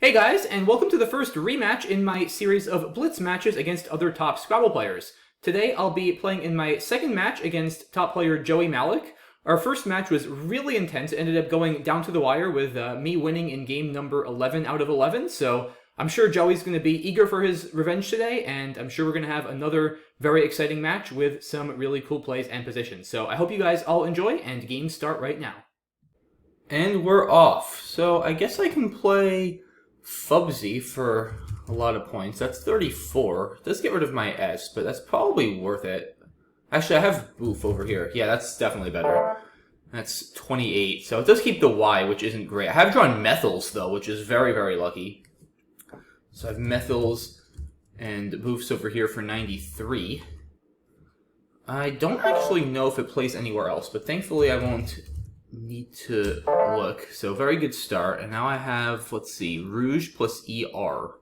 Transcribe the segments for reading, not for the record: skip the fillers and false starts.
Hey guys, and welcome to the first rematch in my series of Blitz matches against other top Scrabble players. Today I'll be playing in my second match against top player Joey Mallick. Our first match was really intense, it ended up going down to the wire with me winning in game number 11 out of 11, so I'm sure Joey's going to be eager for his revenge today, and I'm sure we're going to have another very exciting match with some really cool plays and positions. So I hope you guys all enjoy, and games start right now. And we're off, so I guess I can play Fubsy for a lot of points. That's 34. It does get rid of my S, but that's probably worth it. Actually, I have Boof over here. Yeah, that's definitely better. That's 28. So it does keep the Y, which isn't great. I have drawn Methyls, though, which is very, very lucky. So I have Methyls and Boofs over here for 93. I don't actually know if it plays anywhere else, but thankfully I won't need to look. So very good start. And now I have, let's see, Rouge plus ER.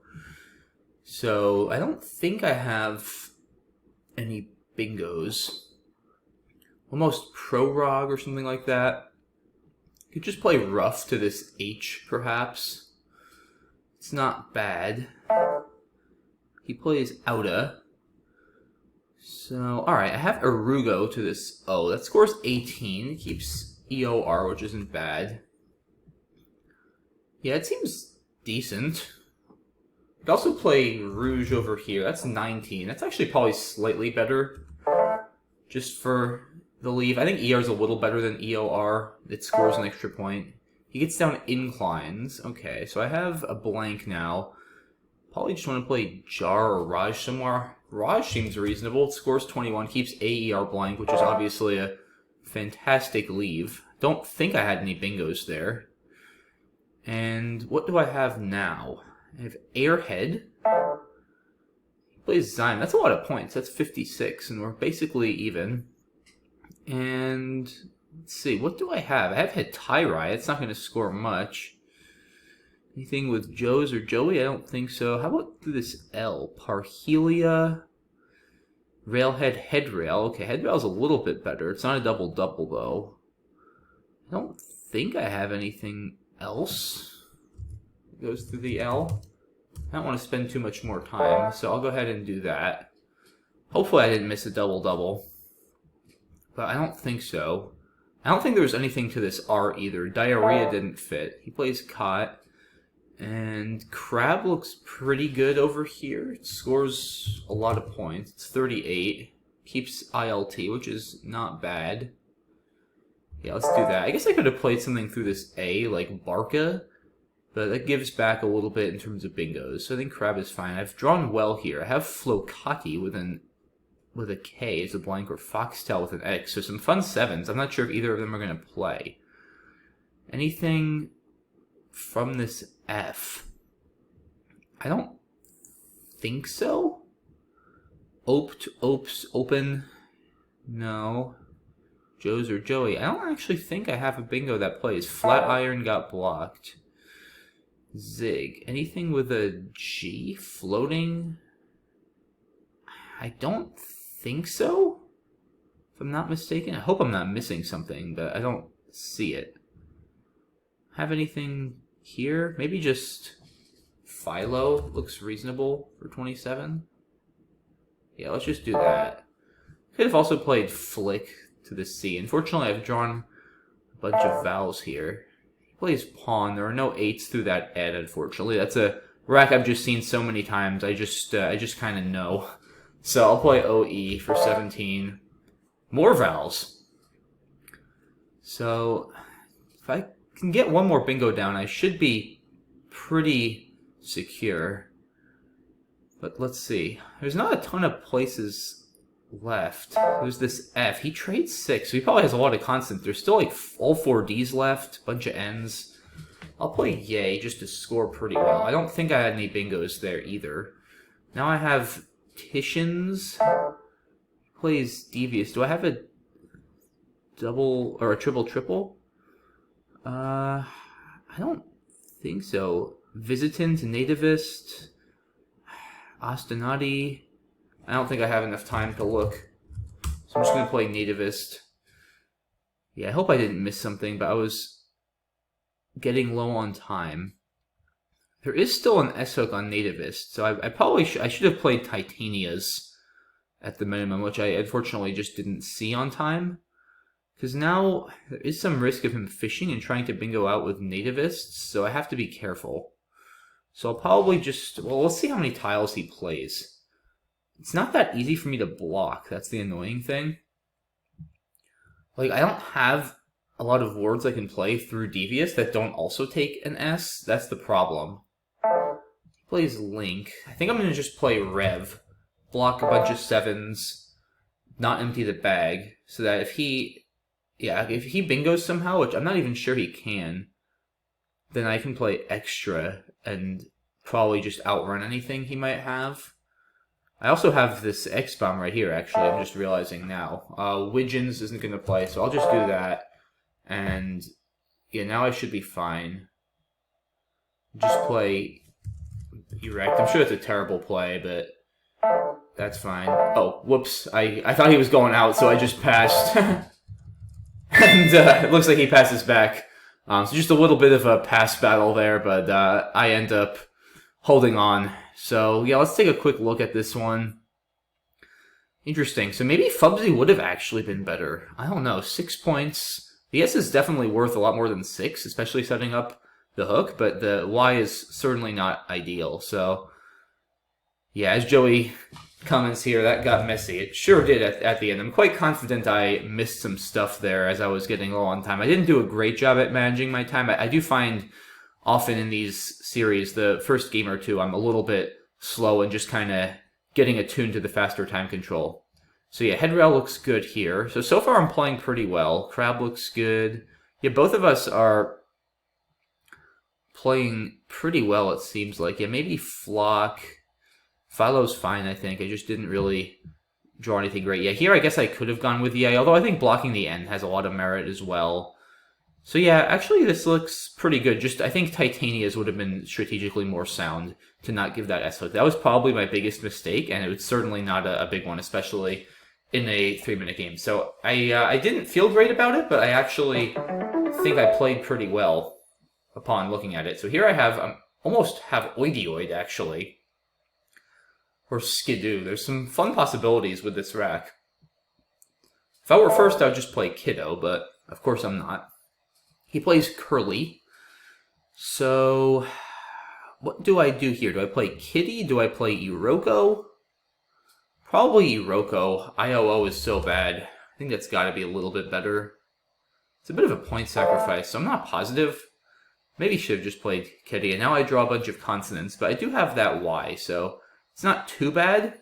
So I don't think I have any bingos. Almost Prorogue or something like that. Could just play Rough to this H, perhaps. It's not bad. He plays Outa. So, alright, I have Arugo to this O. That scores 18. It keeps EOR, which isn't bad. Yeah, it seems decent. Could also play Rouge over here. That's 19. That's actually probably slightly better. Just for the leave. I think ER is a little better than EOR. It scores an extra point. He gets down inclines. Okay, so I have a blank now. Probably just want to play Jar or Raj somewhere. Raj seems reasonable. It scores 21. Keeps AER blank, which is obviously a fantastic leave. Don't think I had any bingos there. And what do I have now? I have Airhead. He plays Zyme. That's a lot of points. That's 56, and we're basically even. And let's see, what do I have? I have Hetairai. It's not going to score much. Anything with Joe's or Joey? I don't think so. How about this L? Parhelia. Railhead, Headrail. Okay, Headrail's a little bit better. It's not a double-double, though. I don't think I have anything else that goes through the L. I don't want to spend too much more time, so I'll go ahead and do that. Hopefully I didn't miss a double-double. But I don't think so. I don't think there was anything to this R either. Diarrhea didn't fit. He plays Cot. And Crab looks pretty good over here. It scores a lot of points. It's 38. Keeps ILT, which is not bad. Yeah, let's do that. I guess I could have played something through this A, like Barca, but that gives back a little bit in terms of bingos. So I think Crab is fine. I've drawn well here. I have Flocati with a K as a blank, or Foxtail with an X. So some fun sevens. I'm not sure if either of them are going to play. Anything from this F? I don't think so. Opes, open. No. Joe's or Joey. I don't actually think I have a bingo that plays. Flatiron got blocked. Zig. Anything with a G? Floating? I don't think so. If I'm not mistaken. I hope I'm not missing something, but I don't see it. Have anything here? Maybe just Philo looks reasonable for 27. Yeah, let's just do that. Could have also played Flick to the C. Unfortunately, I've drawn a bunch of vowels here. He plays Pawn. There are no 8s through that Ed, unfortunately. That's a rack I've just seen so many times. I just kind of know. So I'll play OE for 17. More vowels. So if I can get one more bingo down, I should be pretty secure. But let's see. There's not a ton of places left. There's this F. He trades 6, so he probably has a lot of constants. There's still like all 4 Ds left, bunch of N's. I'll play Yay just to score pretty well. I don't think I had any bingos there either. Now I have Titians. Plays Devious. Do I have a double or a triple? I don't think so. Visitant, Nativist, Ostinati. I don't think I have enough time to look. So I'm just going to play Nativist. Yeah, I hope I didn't miss something, but I was getting low on time. There is still an S-hook on nativist, so I probably I should have played Titania's at the minimum, which I unfortunately just didn't see on time. Because now there is some risk of him fishing and trying to bingo out with nativists, so I have to be careful. So I'll probably just... Well, let's see how many tiles he plays. It's not that easy for me to block. That's the annoying thing. Like, I don't have a lot of words I can play through Devious that don't also take an S. That's the problem. He plays Link. I think I'm going to just play Rev. Block a bunch of 7s. Not empty the bag. So that if he... Yeah, if he bingos somehow, which I'm not even sure he can, then I can play extra and probably just outrun anything he might have. I also have this X-Bomb right here, actually, I'm just realizing now. Widgeons isn't going to play, so I'll just do that. And, yeah, now I should be fine. Just play Erect. I'm sure it's a terrible play, but that's fine. Oh, whoops. I thought he was going out, so I just passed. And it looks like he passes back. So just a little bit of a pass battle there, but I end up holding on. So yeah, let's take a quick look at this one. Interesting. So maybe Fubsy would have actually been better. I don't know. 6 points. The S is definitely worth a lot more than 6, especially setting up the hook, but the Y is certainly not ideal. So yeah, as Joey comments here, that got messy. It sure did at the end. I'm quite confident I missed some stuff there as I was getting low on time. I didn't do a great job at managing my time. I do find often in these series, the first game or two, I'm a little bit slow and just kind of getting attuned to the faster time control. So yeah, head rail looks good here. So far I'm playing pretty well. Crab looks good. Yeah, both of us are playing pretty well, it seems like. Yeah, maybe Flock. Philo's fine, I think. I just didn't really draw anything great. Yeah, here I guess I could have gone with EA, although I think blocking the end has a lot of merit as well. So yeah, actually this looks pretty good. Just, I think Titania's would have been strategically more sound to not give that S-hook. That was probably my biggest mistake, and it was certainly not a big one, especially in a 3-minute game. So I didn't feel great about it, but I actually think I played pretty well upon looking at it. So here I have, almost have Oidioid, actually. Or Skidoo. There's some fun possibilities with this rack. If I were first, I would just play Kiddo, but of course I'm not. He plays Curly. So, what do I do here? Do I play Kitty? Do I play Iroko? Probably Iroko. IOO is so bad. I think that's got to be a little bit better. It's a bit of a point sacrifice, so I'm not positive. Maybe should have just played Kitty, and now I draw a bunch of consonants, but I do have that Y, so it's not too bad.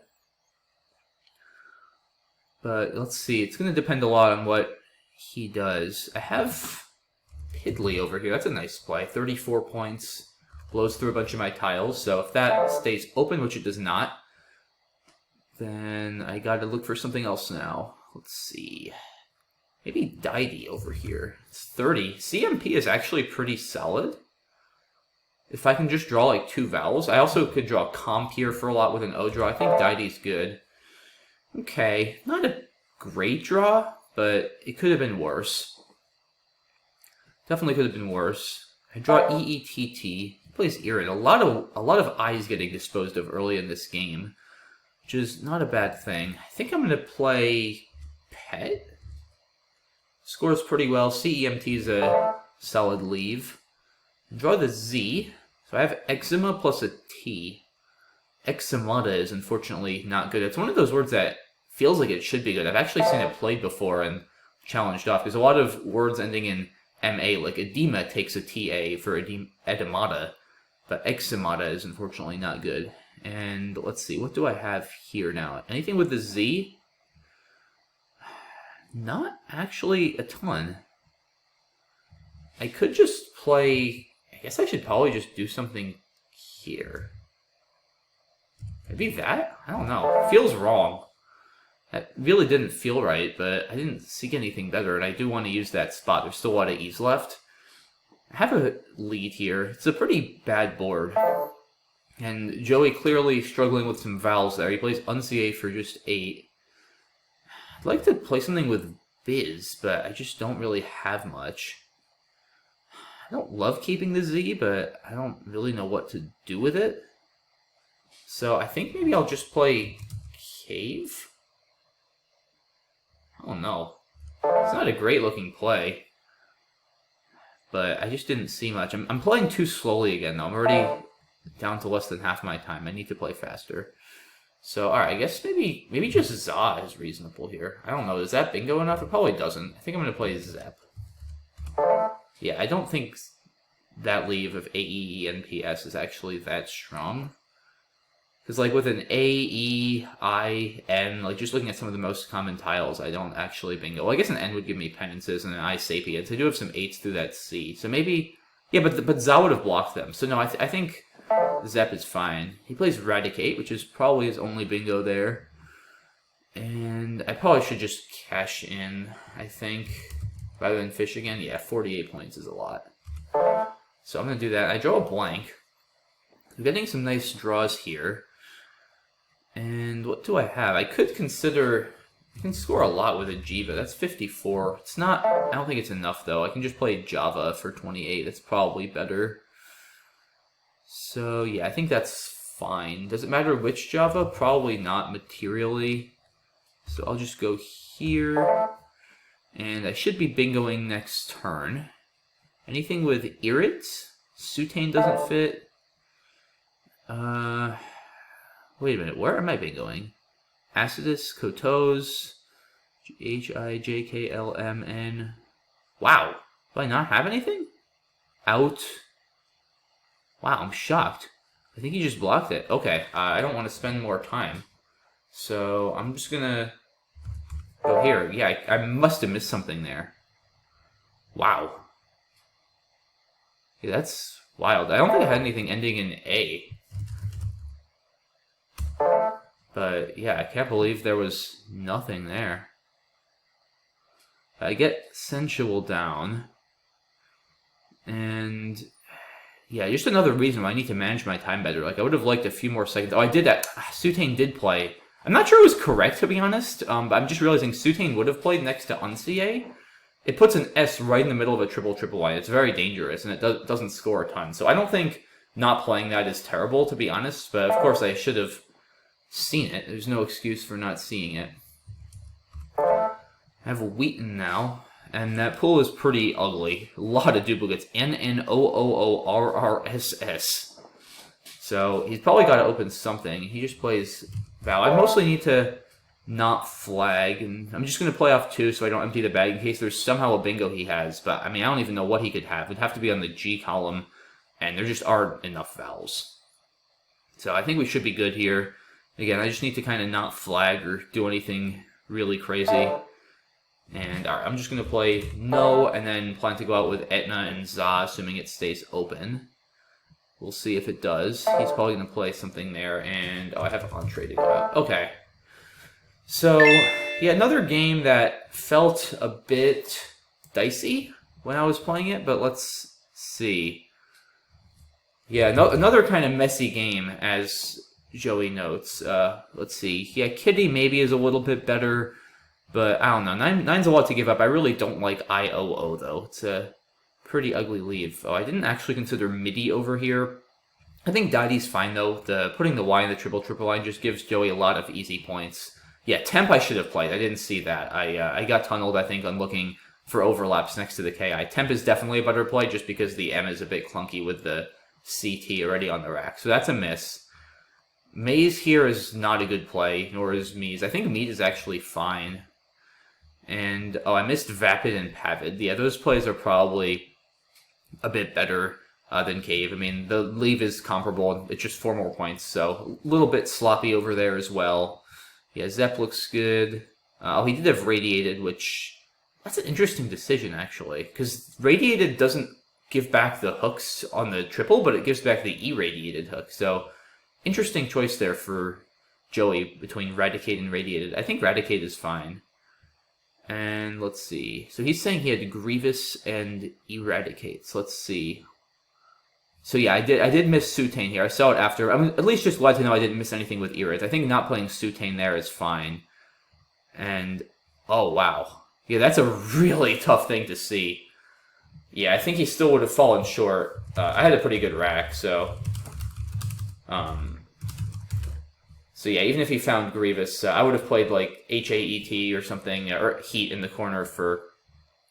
But let's see, it's going to depend a lot on what he does. I have Pidley over here. That's a nice play. 34 points. Blows through a bunch of my tiles. So if that stays open, which it does not, then I got to look for something else now. Let's see. Maybe Daidi over here. It's 30. CMP is actually pretty solid. If I can just draw like 2 vowels. I also could draw comp here for a lot with an O draw. I think Daidi's good. Okay, not a great draw, but it could have been worse. Definitely could have been worse. I draw EETT. He plays Irid. A lot of eyes getting disposed of early in this game, which is not a bad thing. I think I'm going to play Pet. Scores pretty well. CEMT is a solid leave. Draw the Z. So I have eczema plus a T. Eczemata is unfortunately not good. It's one of those words that feels like it should be good. I've actually seen it played before and challenged off. There's a lot of words ending in MA, like edema takes a TA for edemata, but eczemata is unfortunately not good. And let's see, what do I have here now? Anything with the Z? Not actually a ton. I could just play... I guess I should probably just do something here. Maybe that? I don't know. It feels wrong. That really didn't feel right, but I didn't seek anything better, and I do want to use that spot. There's still a lot of E's left. I have a lead here. It's a pretty bad board. And Joey clearly struggling with some vowels there. He plays Unca for just 8. I'd like to play something with Biz, but I just don't really have much. I don't love keeping the Z, but I don't really know what to do with it. So I think maybe I'll just play Cave? I don't know. It's not a great looking play. But I just didn't see much. I'm playing too slowly again, though. I'm already down to less than half my time. I need to play faster. So, alright, I guess maybe just Za is reasonable here. I don't know. Is that bingo enough? It probably doesn't. I think I'm going to play Zep. Yeah, I don't think that leave of A, E, N, P, S is actually that strong. Because, like, with an A, E, I, N, like, just looking at some of the most common tiles, I don't actually bingo. Well, I guess an N would give me penances, and an I, sapiens. I do have some 8s through that C. So maybe... Yeah, but Za would have blocked them. So no, I think Zep is fine. He plays Radicate, which is probably his only bingo there. And I probably should just cash in, I think, rather than fish again. Yeah, 48 points is a lot. So I'm going to do that. I draw a blank. I'm getting some nice draws here. And what do I have? I could consider... I can score a lot with a Jiva. That's 54. It's not... I don't think it's enough, though. I can just play Java for 28. That's probably better. So, yeah, I think that's fine. Does it matter which Java? Probably not materially. So I'll just go here. And I should be bingoing next turn. Anything with Irit? Sutane doesn't fit. Wait a minute, where am I bingoing? Acidus, Kotos, HiJklmn. Wow, do I not have anything? Out. Wow, I'm shocked. I think he just blocked it. Okay, I don't want to spend more time. So I'm just gonna go here. Yeah, I must have missed something there. Wow. Yeah, that's wild. I don't think I had anything ending in A. But, yeah, I can't believe there was nothing there. I get Sensual down. And, yeah, just another reason why I need to manage my time better. Like, I would have liked a few more seconds. Oh, I did that. Sutane did play. I'm not sure it was correct, to be honest. But I'm just realizing Sutane would have played next to Unca. It puts an S right in the middle of a triple line. It's very dangerous, and it doesn't score a ton. So I don't think not playing that is terrible, to be honest. But, of course, I should have seen it. There's no excuse for not seeing it. I have Wheaton now, and that pool is pretty ugly. A lot of duplicates. NNOOORRSS. So he's probably got to open something. He just plays Val. I mostly need to not flag, and I'm just going to play off 2 so I don't empty the bag in case there's somehow a bingo he has. But, I mean, I don't even know what he could have. It'd have to be on the G column, and there just aren't enough vowels. So I think we should be good here. Again, I just need to kind of not flag or do anything really crazy. And alright, I'm just going to play no, and then plan to go out with Etna and Za, assuming it stays open. We'll see if it does. He's probably going to play something there, and oh, I have an entree to go out. Okay. So, yeah, another game that felt a bit dicey when I was playing it, but let's see. Yeah, another kind of messy game, as Joey notes. Let's see. Yeah, Kitty maybe is a little bit better, but I don't know. Nine's a lot to give up. I really don't like IOO, though. It's a pretty ugly leave. Oh, I didn't actually consider MIDI over here. I think Daddy's fine, though. Putting the Y in the triple line just gives Joey a lot of easy points. Yeah, Temp I should have played. I didn't see that. I got tunneled, I think, on looking for overlaps next to the KI. Temp is definitely a better play just because the M is a bit clunky with the CT already on the rack. So that's a miss. Maze here is not a good play, nor is Mies. I think Mead is actually fine. And, oh, I missed Vapid and Pavid. Yeah, those plays are probably a bit better than Cave. I mean, the leave is comparable. It's just 4 more points, so a little bit sloppy over there as well. Yeah, Zep looks good. Oh, he did have Radiated, which... That's an interesting decision, actually. Because Radiated doesn't give back the hooks on the triple, but it gives back the irradiated hook. So, interesting choice there for Joey between Radicate and Radiated. I think Radicate is fine. And let's see. So he's saying he had Grievous and Eradicate. So let's see. So yeah, I did miss Sutane here. I saw it after. I'm at least just glad to know I didn't miss anything with Irid. I think not playing Sutane there is fine. And, oh wow. Yeah, that's a really tough thing to see. Yeah, I think he still would have fallen short. I had a pretty good rack, so... So yeah, even if he found Grievous, I would have played like HAET or something, or Heat in the corner for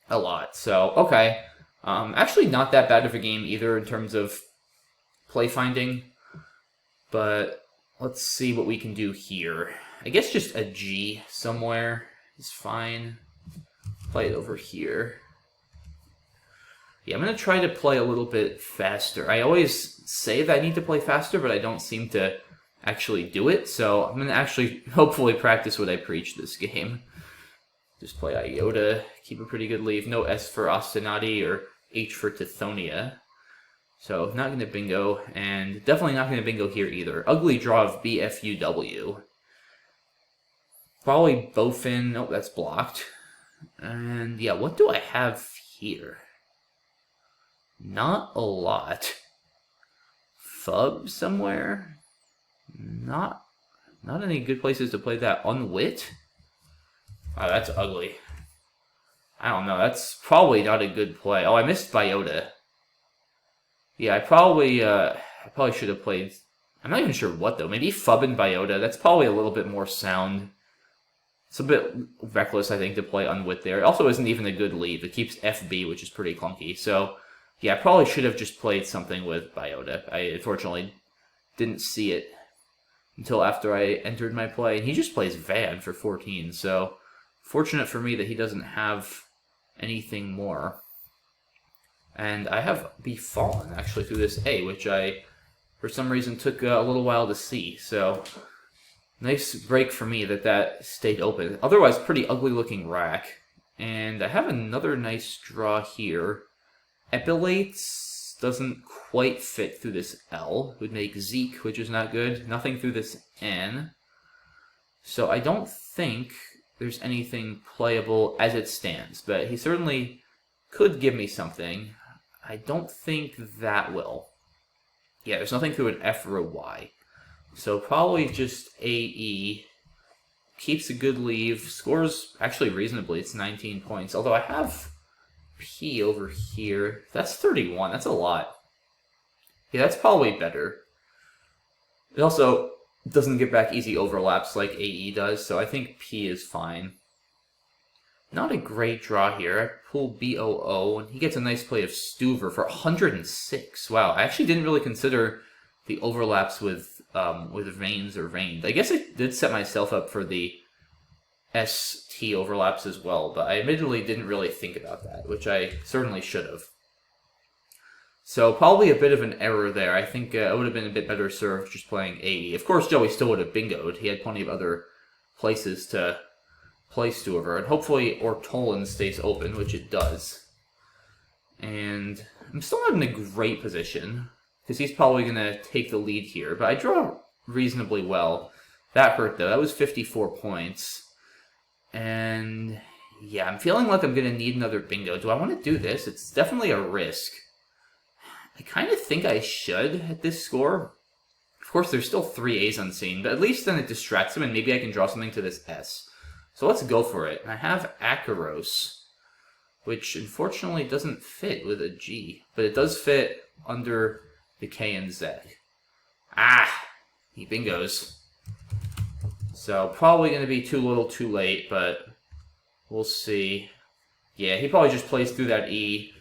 a lot. So, okay. Actually not that bad of a game either in terms of play finding. But let's see what we can do here. I guess just a G somewhere is fine. Play it over here. Yeah, I'm going to try to play a little bit faster. I always say that I need to play faster, but I don't seem to actually do it. So I'm going to actually hopefully practice what I preach this game. Just play Iota, keep a pretty good leave. No S for Ostinati or H for Tithonia. So not going to bingo, and definitely not going to bingo here either. Ugly draw of BFUW. Probably Bowfin. Nope, that's blocked. And yeah, what do I have here? Not a lot. Fub somewhere? Not any good places to play that. Unwit? Oh, that's ugly. I don't know. That's probably not a good play. Oh, I missed Biota. Yeah, I probably should have played... I'm not even sure what, though. Maybe Fub and Biota. That's probably a little bit more sound. It's a bit reckless, I think, to play Unwit there. It also isn't even a good lead. It keeps FB, which is pretty clunky. So, yeah, I probably should have just played something with Biota. I unfortunately didn't see it until after I entered my play. And he just plays Van for 14, so fortunate for me that he doesn't have anything more. And I have Befallen, actually, through this A, which I, for some reason, took a little while to see. So, nice break for me that stayed open. Otherwise, pretty ugly-looking rack. And I have another nice draw here. Epilates doesn't quite fit through this L. It would make Zeke, which is not good. Nothing through this N. So I don't think there's anything playable as it stands. But he certainly could give me something. I don't think that will. Yeah, there's nothing through an F or a Y. So probably just AE. Keeps a good leave. Scores actually reasonably. It's 19 points. Although I have P over here. That's 31. That's a lot. Yeah, that's probably better. It also doesn't get back easy overlaps like AE does, so I think P is fine. Not a great draw here. I pull BOO, and he gets a nice play of Stuver for 106. Wow, I actually didn't really consider the overlaps with Veins or Veined. I guess I did set myself up for the ST overlaps as well, but I admittedly didn't really think about that, which I certainly should have. So probably a bit of an error there. I think I would have been a bit better served just playing AE. Of course, Joey still would have bingoed. He had plenty of other places to play Stuver, and hopefully Ortolan stays open, which it does. And I'm still not in a great position, because he's probably going to take the lead here, but I draw reasonably well. That hurt, though. That was 54 points. And yeah, I'm feeling like I'm going to need another bingo. Do I want to do this? It's definitely a risk. I kind of think I should at this score. Of course, there's still 3 A's unseen, but at least then it distracts him, and maybe I can draw something to this S. So let's go for it. And I have Akaros, which unfortunately doesn't fit with a G, but it does fit under the K and Z. Ah! He bingos. So probably going to be too little too late, but we'll see. Yeah, he probably just plays through that E,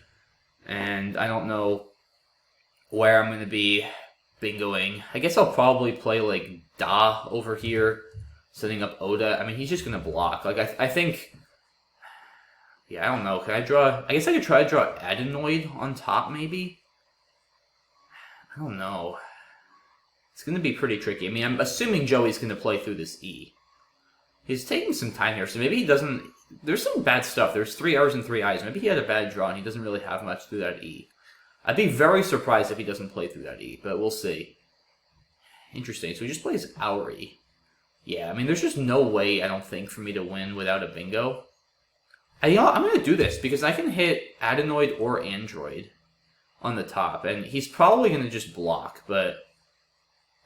and I don't know where I'm going to be bingoing. I guess I'll probably play like Da over here, setting up Oda. I mean, he's just going to block. Like, I think... Yeah, I don't know. Can I draw... I guess I could try to draw Adenoid on top, maybe? I don't know. It's going to be pretty tricky. I mean, I'm assuming Joey's going to play through this E. He's taking some time here, so maybe he doesn't... There's some bad stuff. There's 3 R's and 3 I's. Maybe he had a bad draw and he doesn't really have much through that E. I'd be very surprised if he doesn't play through that E, but we'll see. Interesting. So he just plays Auri. Yeah, I mean, there's just no way, I don't think, for me to win without a bingo. I'm going to do this, because I can hit Adenoid or Android on the top, and he's probably going to just block, but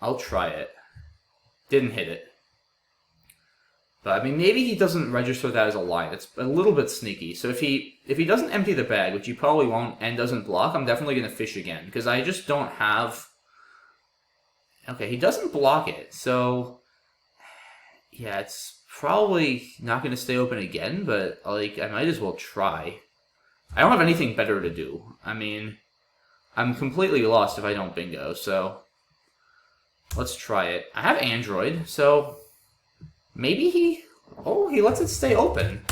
I'll try it. Didn't hit it. But I mean, maybe he doesn't register that as a line. It's a little bit sneaky. So if he doesn't empty the bag, which he probably won't, and doesn't block, I'm definitely going to fish again. Because I just don't have... Okay, he doesn't block it. So, yeah, it's probably not going to stay open again. But, like, I might as well try. I don't have anything better to do. I mean, I'm completely lost if I don't bingo. So, let's try it. I have Android, so... Maybe he... Oh, he lets it stay open.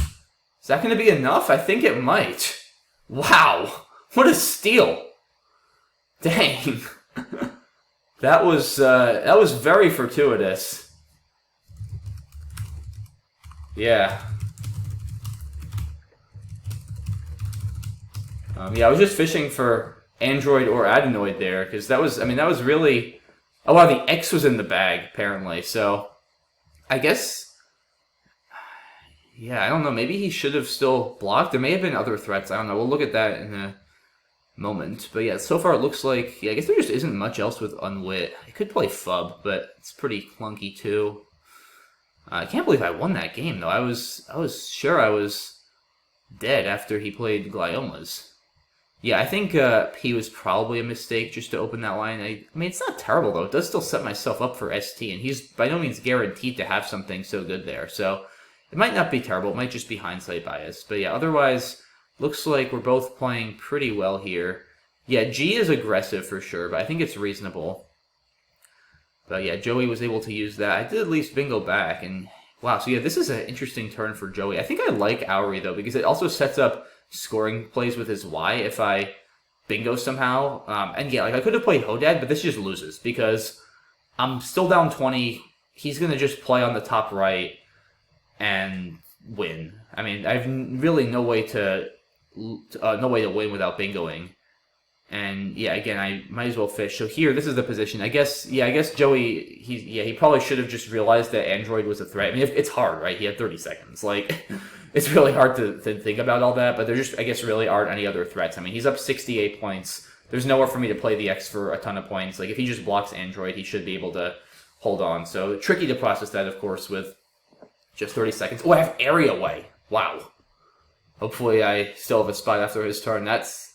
Is that going to be enough? I think it might. Wow. What a steal. Dang. That was very fortuitous. Yeah. Yeah, I was just fishing for Android or Adenoid there, because that was really... Oh, wow, the X was in the bag, apparently, so... I guess, yeah, I don't know. Maybe he should have still blocked. There may have been other threats. I don't know. We'll look at that in a moment. But yeah, so far it looks like, yeah, I guess there just isn't much else with Unwit. I could play Fub, but it's pretty clunky too. I can't believe I won that game though. I was sure I was dead after he played Gliomas. Yeah, I think P was probably a mistake just to open that line. I mean, it's not terrible, though. It does still set myself up for ST, and he's by no means guaranteed to have something so good there. So it might not be terrible. It might just be hindsight bias. But yeah, otherwise, looks like we're both playing pretty well here. Yeah, G is aggressive for sure, but I think it's reasonable. But yeah, Joey was able to use that. I did at least bingo back, and wow. So yeah, this is an interesting turn for Joey. I think I like Auri, though, because it also sets up scoring plays with his Y if I bingo somehow. And yeah, like I could have played Hodad, but this just loses because I'm still down 20. He's going to just play on the top right and win. I mean, I have really no way to win without bingoing. And yeah, again, I might as well fish. So here, this is the position. I guess Joey, he probably should have just realized that Android was a threat. I mean, it's hard, right? He had 30 seconds. Like, it's really hard to think about all that, but there just, I guess, really aren't any other threats. I mean, he's up 68 points. There's nowhere for me to play the X for a ton of points. Like, if he just blocks Android, he should be able to hold on. So, tricky to process that, of course, with just 30 seconds. Oh, I have Area Way. Wow. Hopefully I still have a spot after his turn. That's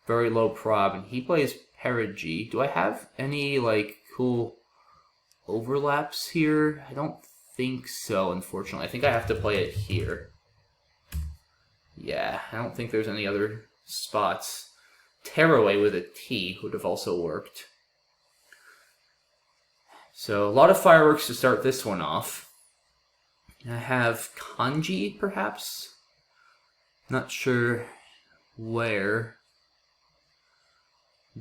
very low prob. And he plays Perigi. Do I have any, like, cool overlaps here? I don't think so, unfortunately. I think I have to play it here. Yeah, I don't think there's any other spots. Tearaway with a T would have also worked. So, a lot of fireworks to start this one off. I have Kanji, perhaps? Not sure where.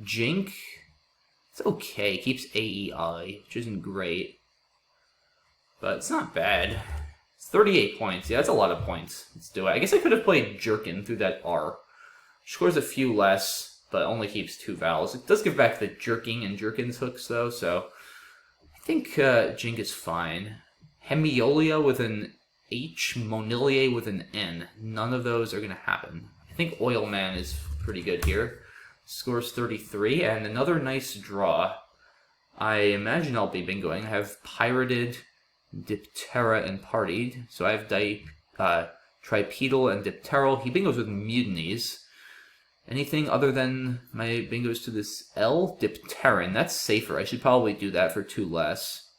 Jink? It's okay. It keeps AEI, which isn't great. But it's not bad. It's 38 points. Yeah, that's a lot of points. Let's do it. I guess I could have played Jerkin through that R. Scores a few less, but only keeps 2 vowels. It does give back the jerking and Jerkins hooks, though, so I think Jink is fine. Hemiolia with an H, Monilier with an N. None of those are going to happen. I think Oilman is pretty good here. Scores 33, and another nice draw. I imagine I'll be bingoing. I have Pirated, Diptera, and Partied. So I have Tripedal and Dipteral. He bingos with Mutinies. Anything other than my bingos to this L? Dipteran. That's safer. I should probably do that for 2 less.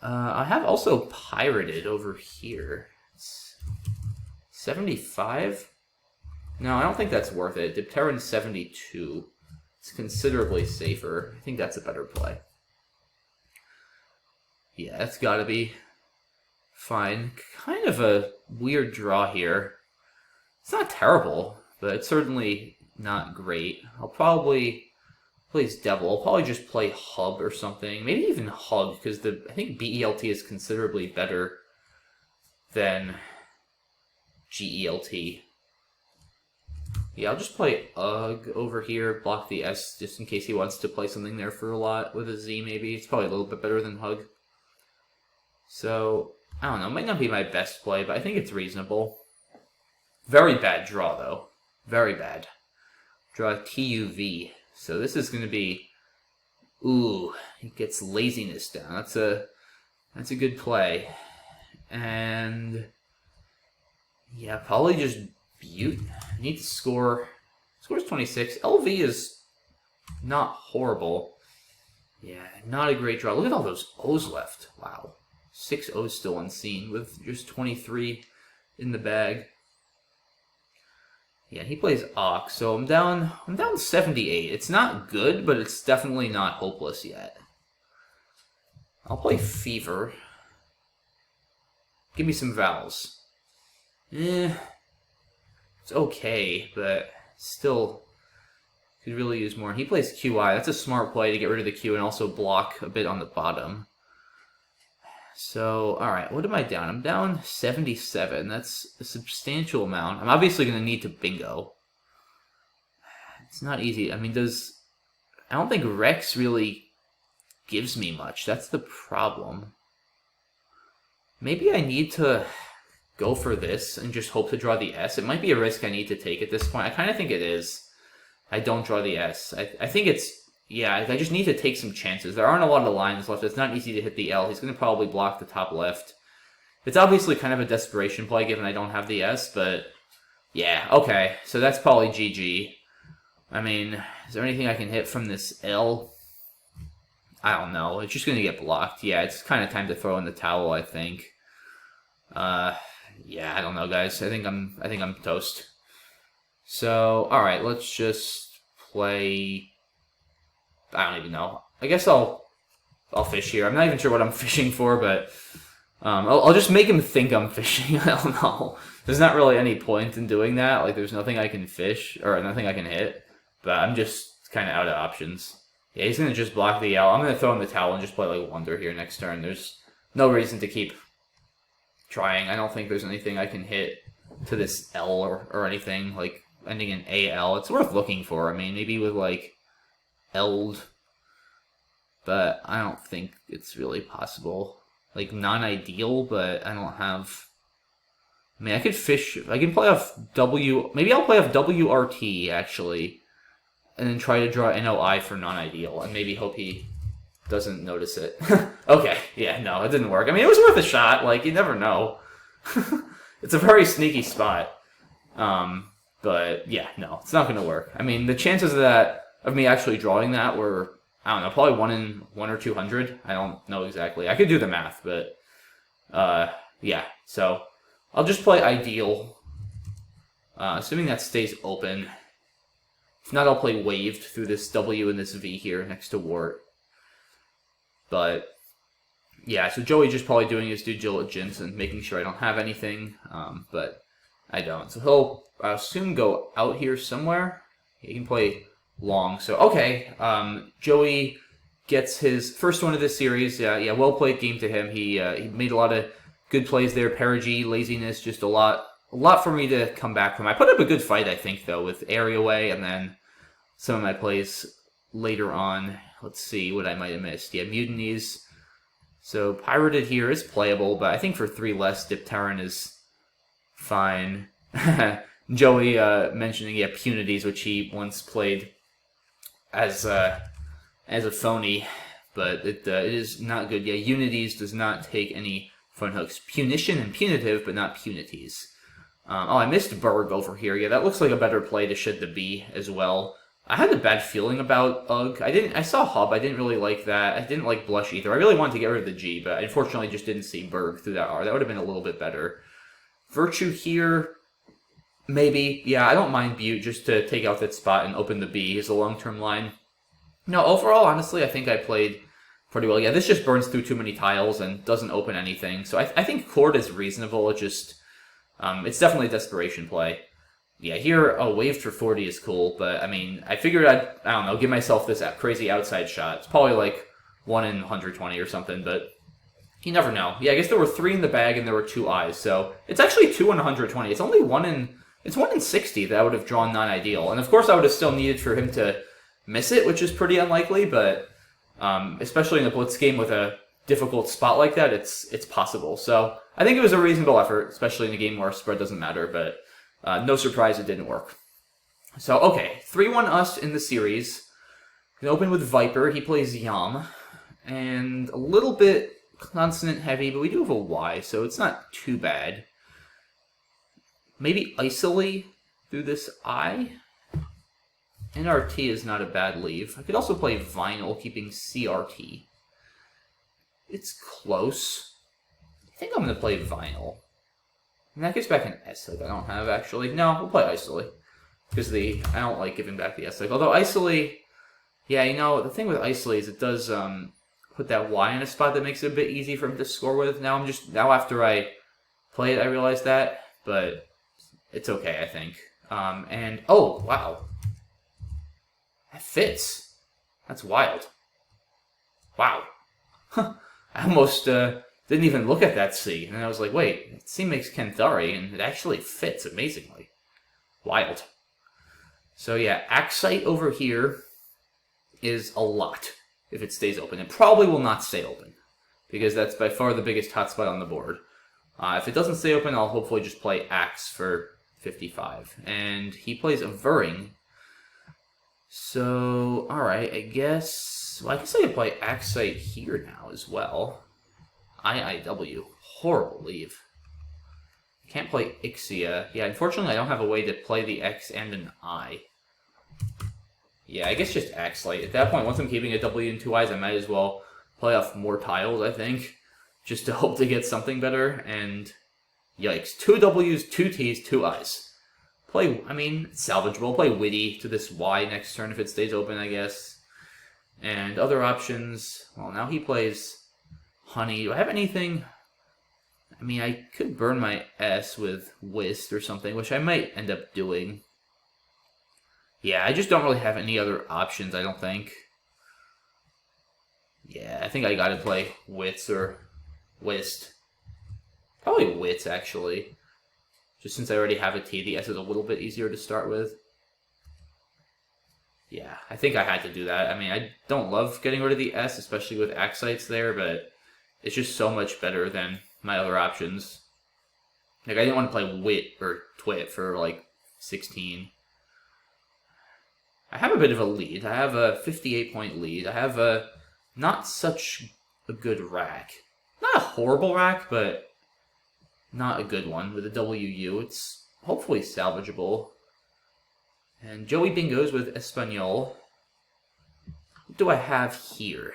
I have also Pirated over here. It's 75? No, I don't think that's worth it. Dipteran's 72. It's considerably safer. I think that's a better play. Yeah, that's gotta be fine. Kind of a weird draw here. It's not terrible, but it's certainly not great. I'll probably play Devil. I'll probably just play Hub or something. Maybe even Hug, because I think BELT is considerably better than GELT. Yeah, I'll just play UG over here, block the S, just in case he wants to play something there for a lot with a Z, maybe. It's probably a little bit better than Hug. So, I don't know, it might not be my best play, but I think it's reasonable. Very bad draw, though. Very bad. Draw TUV. So this is going to be... Ooh, it gets laziness down. That's a good play. And yeah, probably just Butte. I need to score. Score's 26. LV is not horrible. Yeah, not a great draw. Look at all those O's left. Wow. 6 O's still unseen with just 23 in the bag. Yeah, he plays Ox, so I'm down 78. It's not good, but it's definitely not hopeless yet. I'll play Fever. Give me some vowels. It's okay, but still could really use more. He plays QI. That's a smart play to get rid of the Q and also block a bit on the bottom. So, alright, what am I down? I'm down 77. That's a substantial amount. I'm obviously going to need to bingo. It's not easy. I mean, I don't think Rex really gives me much. That's the problem. Maybe I need to go for this and just hope to draw the S. It might be a risk I need to take at this point. I kind of think it is. I don't draw the S. I think it's... Yeah, I just need to take some chances. There aren't a lot of lines left. It's not easy to hit the L. He's going to probably block the top left. It's obviously kind of a desperation play given I don't have the S, but... Yeah, okay. So that's probably GG. I mean, is there anything I can hit from this L? I don't know. It's just going to get blocked. Yeah, it's kind of time to throw in the towel, I think. Yeah, I don't know, guys. I think I'm toast. So, alright, let's just play... I don't even know. I guess I'll fish here. I'm not even sure what I'm fishing for, but I'll just make him think I'm fishing. I don't know. There's not really any point in doing that. Like, there's nothing I can fish, or nothing I can hit. But I'm just kind of out of options. Yeah, he's going to just block the L. I'm going to throw in the towel and just play, like, Wonder here next turn. There's no reason to keep trying. I don't think there's anything I can hit to this L or anything, like, ending in AL. It's worth looking for. I mean, maybe with, like... Eld, but I don't think it's really possible. Like, non-ideal, but I don't have... I mean, I could fish... I can play off W... Maybe I'll play off WRT, actually, and then try to draw NOI for non-ideal, and maybe hope he doesn't notice it. Okay, yeah, no, it didn't work. I mean, it was worth a shot. Like, you never know. It's a very sneaky spot. But, yeah, no, it's not going to work. I mean, the chances of me actually drawing that were, I don't know, probably 1 in 1 or 200. I don't know exactly. I could do the math, but yeah. So I'll just play Ideal, assuming that stays open. If not, I'll play Waved through this W and this V here next to Wart. But yeah, so Joey just probably doing his due diligence and making sure I don't have anything, but I don't. So he'll soon go out here somewhere. He can play long. So, okay, Joey gets his first one of this series. Yeah, well played game to him. He made a lot of good plays there. Perigee, laziness, just a lot for me to come back from. I put up a good fight, I think, though, with Areaway and then some of my plays later on. Let's see what I might have missed. Yeah, Mutinies. So, Pirated here is playable, but I think for 3 less, Dipteran is fine. Joey mentioning, yeah, Punities, which he once played as a phony, but it is not good. Yeah, Unities does not take any front hooks. Punition and Punitive, but not Punities. I missed Berg over here. Yeah, that looks like a better play to shed the B as well. I had a bad feeling about Ugg. I saw Hub. I didn't really like that. I didn't like Blush either. I really wanted to get rid of the G, but unfortunately just didn't see Berg through that R. That would have been a little bit better. Virtue here, maybe. Yeah, I don't mind Butte just to take out that spot and open the B as a long-term line. No, overall, honestly, I think I played pretty well. Yeah, this just burns through too many tiles and doesn't open anything. So I think Chord is reasonable. It just, it's definitely a desperation play. Yeah, here, Wave for 40 is cool, but, I mean, I figured I don't know, give myself this crazy outside shot. It's probably like 1 in 120 or something, but you never know. Yeah, I guess there were 3 in the bag and there were 2 eyes, so it's actually 2 in 120. It's only 1 in 60 that I would have drawn non-ideal. And of course I would have still needed for him to miss it, which is pretty unlikely, but especially in a Blitz game with a difficult spot like that, it's possible. So I think it was a reasonable effort, especially in a game where spread doesn't matter, but no surprise it didn't work. So, okay, 3-1 us in the series. We can open with Viper. He plays Yam. And a little bit consonant heavy, but we do have a Y, so it's not too bad. Maybe isolate through this I. NRT is not a bad leave. I could also play vinyl, keeping CRT. It's close. I think I'm going to play vinyl. And that gives back an S that I don't have, actually. No, we'll play isolate. Because I don't like giving back the S. Although isolate, yeah, you know, the thing with isolate is it does put that Y in a spot that makes it a bit easy for him to score with. Now after I play it, I realize that. But it's okay, I think. And, oh, wow. That fits. That's wild. Wow. I almost didn't even look at that C. And I was like, wait, C makes Kenthari, and it actually fits amazingly. Wild. So yeah, Axite over here is a lot if it stays open. It probably will not stay open, because that's by far the biggest hotspot on the board. If it doesn't stay open, I'll hopefully just play Axe for 55. And he plays a Vuring. So, alright, I guess I could play Axite here now as well. IIW. Horrible leave. Can't play Ixia. Yeah, unfortunately I don't have a way to play the X and an I. Yeah, I guess just Axite. At that point, once I'm keeping a W and two I's, I might as well play off more tiles, I think. Just to hope to get something better, and yikes. 2 W's, 2 T's, 2 I's. It's salvageable. Play Witty to this Y next turn if it stays open, I guess. And other options, well, now he plays Honey. Do I have anything? I could burn my S with Whist or something, which I might end up doing. Yeah, I just don't really have any other options, I don't think. Yeah, I think I gotta play Wits or Whist. Probably Wits, actually. Just since I already have a T, the S is a little bit easier to start with. Yeah, I think I had to do that. I don't love getting rid of the S, especially with Axites there, but it's just so much better than my other options. I didn't want to play Wit or Twit for, 16. I have a bit of a lead. I have a 58-point lead. I have not such a good rack. Not a horrible rack, but not a good one with a WU. It's hopefully salvageable. And Joey bingos with Espanol. What do I have here?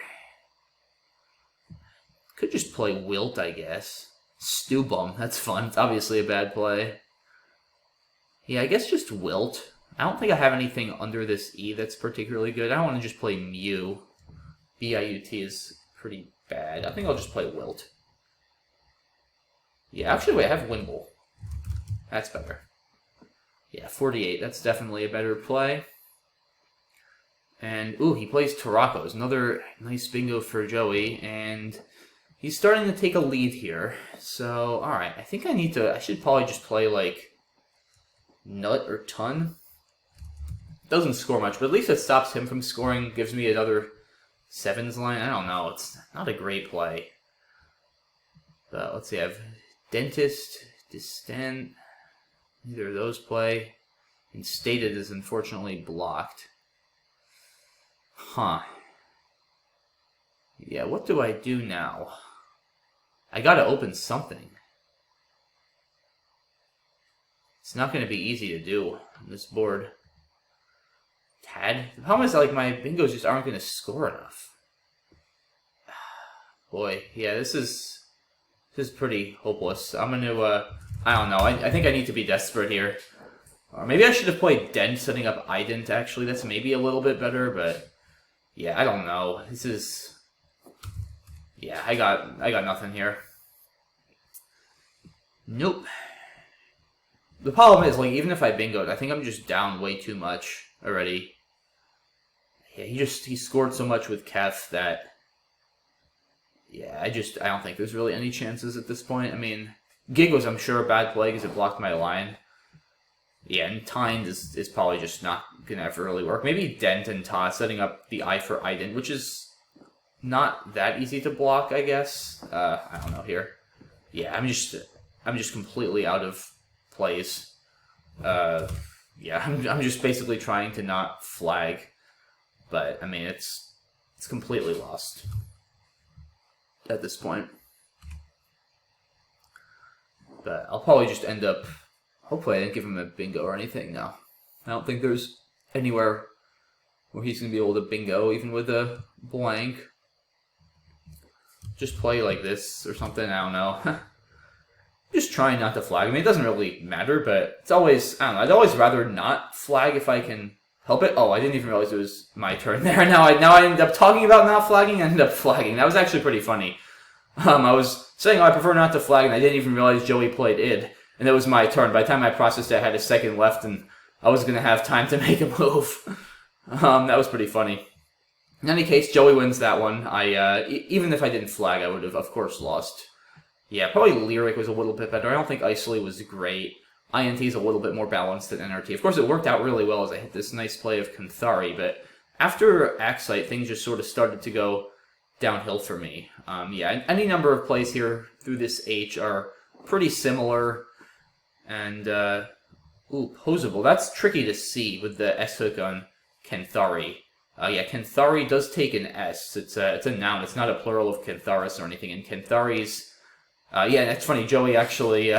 Could just play Wilt, I guess. Stewbum, that's fun. It's obviously a bad play. Yeah, I guess just Wilt. I don't think I have anything under this E that's particularly good. I don't want to just play Mew. B-I-U-T is pretty bad. I think I'll just play Wilt. Yeah, actually, wait, I have Wimble. That's better. Yeah, 48. That's definitely a better play. And, ooh, he plays Tarakos. Another nice bingo for Joey. And he's starting to take a lead here. So, alright. I think I should probably just play, Nut or Ton. Doesn't score much, but at least it stops him from scoring. Gives me another sevens line. I don't know. It's not a great play. But let's see. I have Dentist, Distant. Neither of those play. And Stated is unfortunately blocked. Huh. Yeah, what do I do now? I gotta open something. It's not gonna be easy to do on this board. Tad? The problem is, my bingos just aren't gonna score enough. Boy, yeah, this is pretty hopeless. I'm gonna, I don't know. I think I need to be desperate here. Or maybe I should have played Dent, setting up Ident, actually. That's maybe a little bit better, but yeah, I don't know. This is... Yeah, I got nothing here. Nope. The problem is, even if I bingoed, I think I'm just down way too much already. Yeah, he scored so much with Kef that... Yeah, I don't think there's really any chances at this point. Gig was, I'm sure, a bad play because it blocked my line. Yeah, and Timed is probably just not going to ever really work. Maybe Dent and Ta setting up the I for Ident, which is not that easy to block, I guess. I don't know here. Yeah, I'm just completely out of plays. Yeah, I'm just basically trying to not flag. But, it's completely lost at this point. But I'll probably just end up... Hopefully I didn't give him a bingo or anything, no. I don't think there's anywhere where he's going to be able to bingo, even with a blank. Just play like this or something, I don't know. Just trying not to flag. I mean, it doesn't really matter, but it's always... I don't know, I'd always rather not flag if I can help it. Oh, I didn't even realize it was my turn there. Now I ended up talking about not flagging, I ended up flagging. That was actually pretty funny. I was saying, oh, I prefer not to flag, and I didn't even realize Joey played id. And it was my turn. By the time I processed it, I had a second left, and I was going to have time to make a move. That was pretty funny. In any case, Joey wins that one. Even if I didn't flag, I would have, of course, lost. Yeah, probably Lyric was a little bit better. I don't think Isley was great. INT is a little bit more balanced than NRT. Of course, it worked out really well as I hit this nice play of Canthari, but after Axite, things just sort of started to go downhill for me. Yeah, any number of plays here through this H are pretty similar. And, ooh, posable. That's tricky to see with the S hook on Canthari. Yeah, Canthari does take an S. It's a noun. It's not a plural of Cantharis or anything. And Canthari's... yeah, that's funny. Joey actually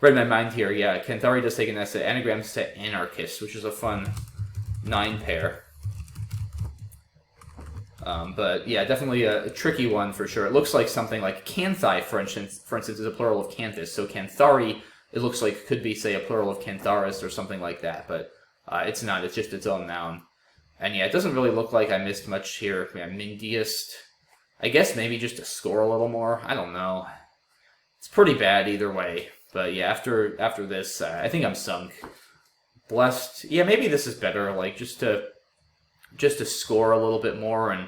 read my mind here. Yeah, Canthari does take an S. It anagrams to Anarchist, which is a fun 9 pair. But yeah, definitely a tricky one for sure. It looks like something like Canthi, for instance, is a plural of Canthus. So Canthari, it looks like, could be, say, a plural of Cantharis or something like that. But it's not. It's just its own noun. And yeah, it doesn't really look like I missed much here. Yeah, Mindiest. I guess maybe just to score a little more. I don't know. It's pretty bad either way. But yeah, after this, I think I'm sunk. Blessed. Yeah, maybe this is better. Like, just to score a little bit more, and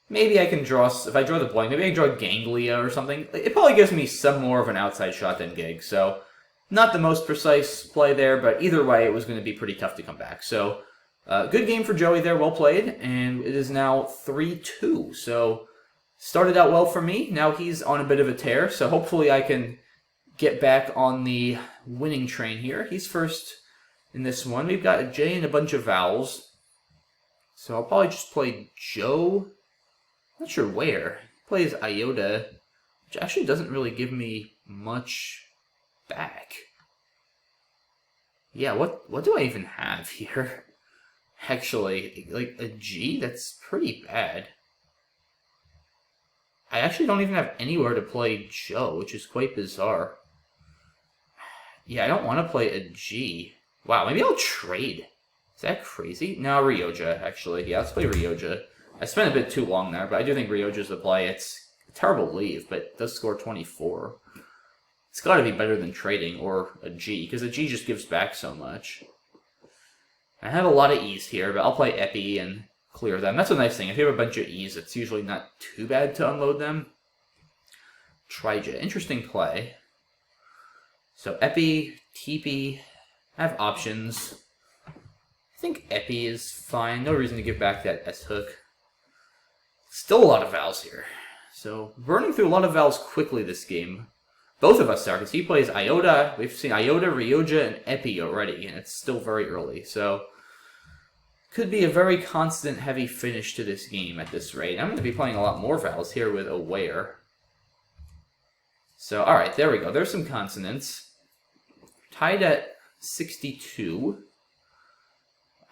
maybe I can draw, if I draw the blank, maybe I can draw Ganglia or something. It probably gives me some more of an outside shot than Gig, so not the most precise play there, but either way, it was going to be pretty tough to come back. So, good game for Joey there, well played, and it is now 3-2, so started out well for me. Now he's on a bit of a tear, so hopefully I can get back on the winning train here. He's first in this one. We've got a J and a bunch of vowels. So I'll probably just play Joe. Not sure where. He plays Iota, which actually doesn't really give me much back. Yeah, what do I even have here? Actually, like a G? That's pretty bad. I actually don't even have anywhere to play Joe, which is quite bizarre. Yeah, I don't want to play a G. Wow, maybe I'll trade. Is that crazy? No, Ryoja, actually. Yeah, let's play Ryoja. I spent a bit too long there, but I do think Ryoja's the play. It's a terrible leave, but it does score 24. It's got to be better than trading or a G, because a G just gives back so much. I have a lot of E's here, but I'll play Epi and clear them. That's a nice thing. If you have a bunch of E's, it's usually not too bad to unload them. Trija. Interesting play. So Epi, TP, I have options. I think Epi is fine. No reason to give back that S hook. Still a lot of vowels here. So burning through a lot of vowels quickly this game. Both of us are, because he plays Iota. We've seen Iota, Ryoja, and Epi already, and it's still very early. So could be a very constant heavy finish to this game at this rate. I'm going to be playing a lot more vowels here with Aware. So, alright, there we go. There's some consonants. Tied at 62.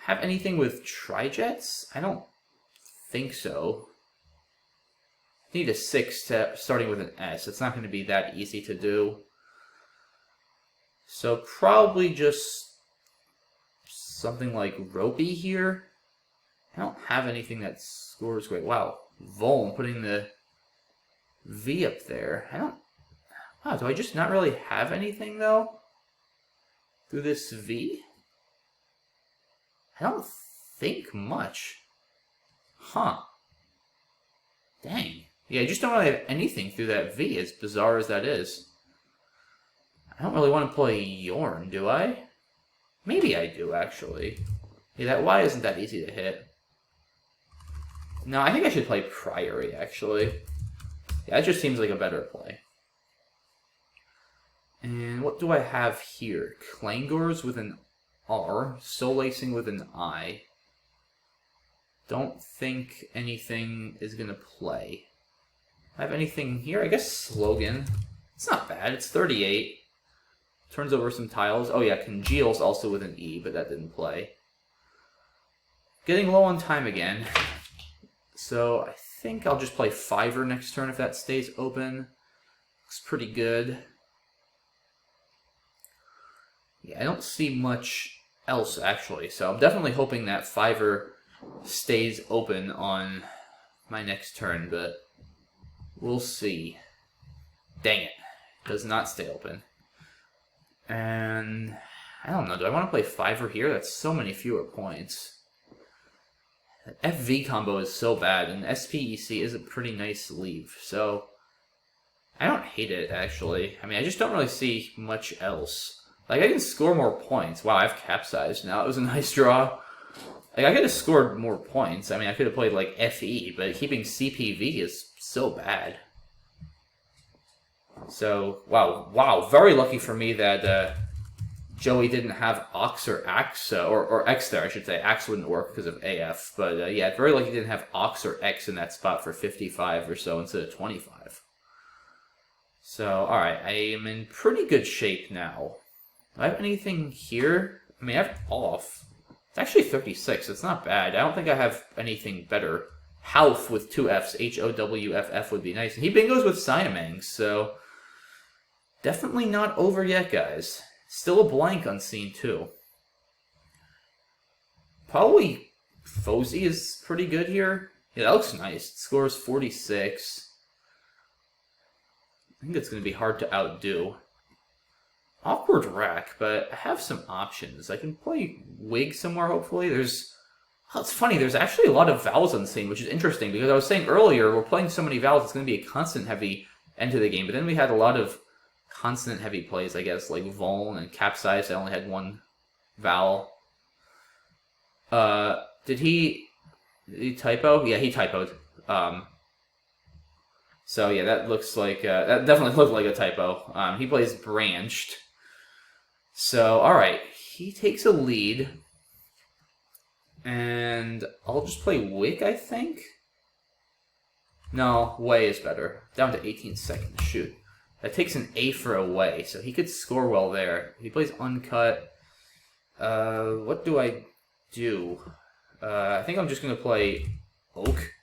Have anything with trijets? I don't think so. Need a 6 to, starting with an S. It's not going to be that easy to do. So probably just something like ropey here. I don't have anything that scores great. Wow, Volm putting the V up there. I don't... Wow, do I just not really have anything though? Through this V? I don't think much. Huh. Dang. Yeah, I just don't really have anything through that V, as bizarre as that is. I don't really want to play Yorn, do I? Maybe I do, actually. Yeah, that Y isn't that easy to hit. No, I think I should play Priory, actually. Yeah, that just seems like a better play. And what do I have here? Clangors with an R, Solacing with an I. Don't think anything is going to play. I have anything here? I guess Slogan. It's not bad. It's 38. Turns over some tiles. Oh yeah, congeals also with an E, but that didn't play. Getting low on time again. So I think I'll just play Fiver next turn if that stays open. Looks pretty good. Yeah, I don't see much else actually, so I'm definitely hoping that Fiver stays open on my next turn, but we'll see. Dang it. Does not stay open. And I don't know, do I want to play Fiver here? That's so many fewer points. That FV combo is so bad, and SPEC is a pretty nice leave, so I don't hate it, actually. I mean, I just don't really see much else. Like, I can score more points. Wow, I've capsized now. It was a nice draw. Like, I could have scored more points. I mean, I could have played, like, FE, but keeping CPV is so bad. So, wow, very lucky for me that Joey didn't have Ox or Axe, or X there, I should say. Axe wouldn't work because of AF, but yeah, very lucky he didn't have Ox or X in that spot for 55 or so instead of 25. So, alright, I am in pretty good shape now. Do I have anything here? I mean, I have off. It's actually 36, it's not bad. I don't think I have anything better. Howf with 2 Fs, Howff would be nice. And he bingos with Cyanamang, so definitely not over yet, guys. Still a blank unseen, too. Probably Fozy is pretty good here. Yeah, that looks nice. It scores 46. I think it's going to be hard to outdo. Awkward rack, but I have some options. I can play Wig somewhere, hopefully. It's funny, there's actually a lot of vowels unseen, which is interesting, because I was saying earlier, we're playing so many vowels, it's going to be a consonant-heavy end to the game, but then we had a lot of consonant-heavy plays, I guess, like Voln and Capsize. I only had one vowel. Did he typo? Yeah, he typoed. So yeah, that looks like, that definitely looked like a typo. He plays branched. So, alright, he takes a lead. And I'll just play Wick, I think? No, Way is better. Down to 18 seconds, shoot. That takes an A for a Way, so he could score well there. He plays Uncut. What do I do? I think I'm just going to play Oak.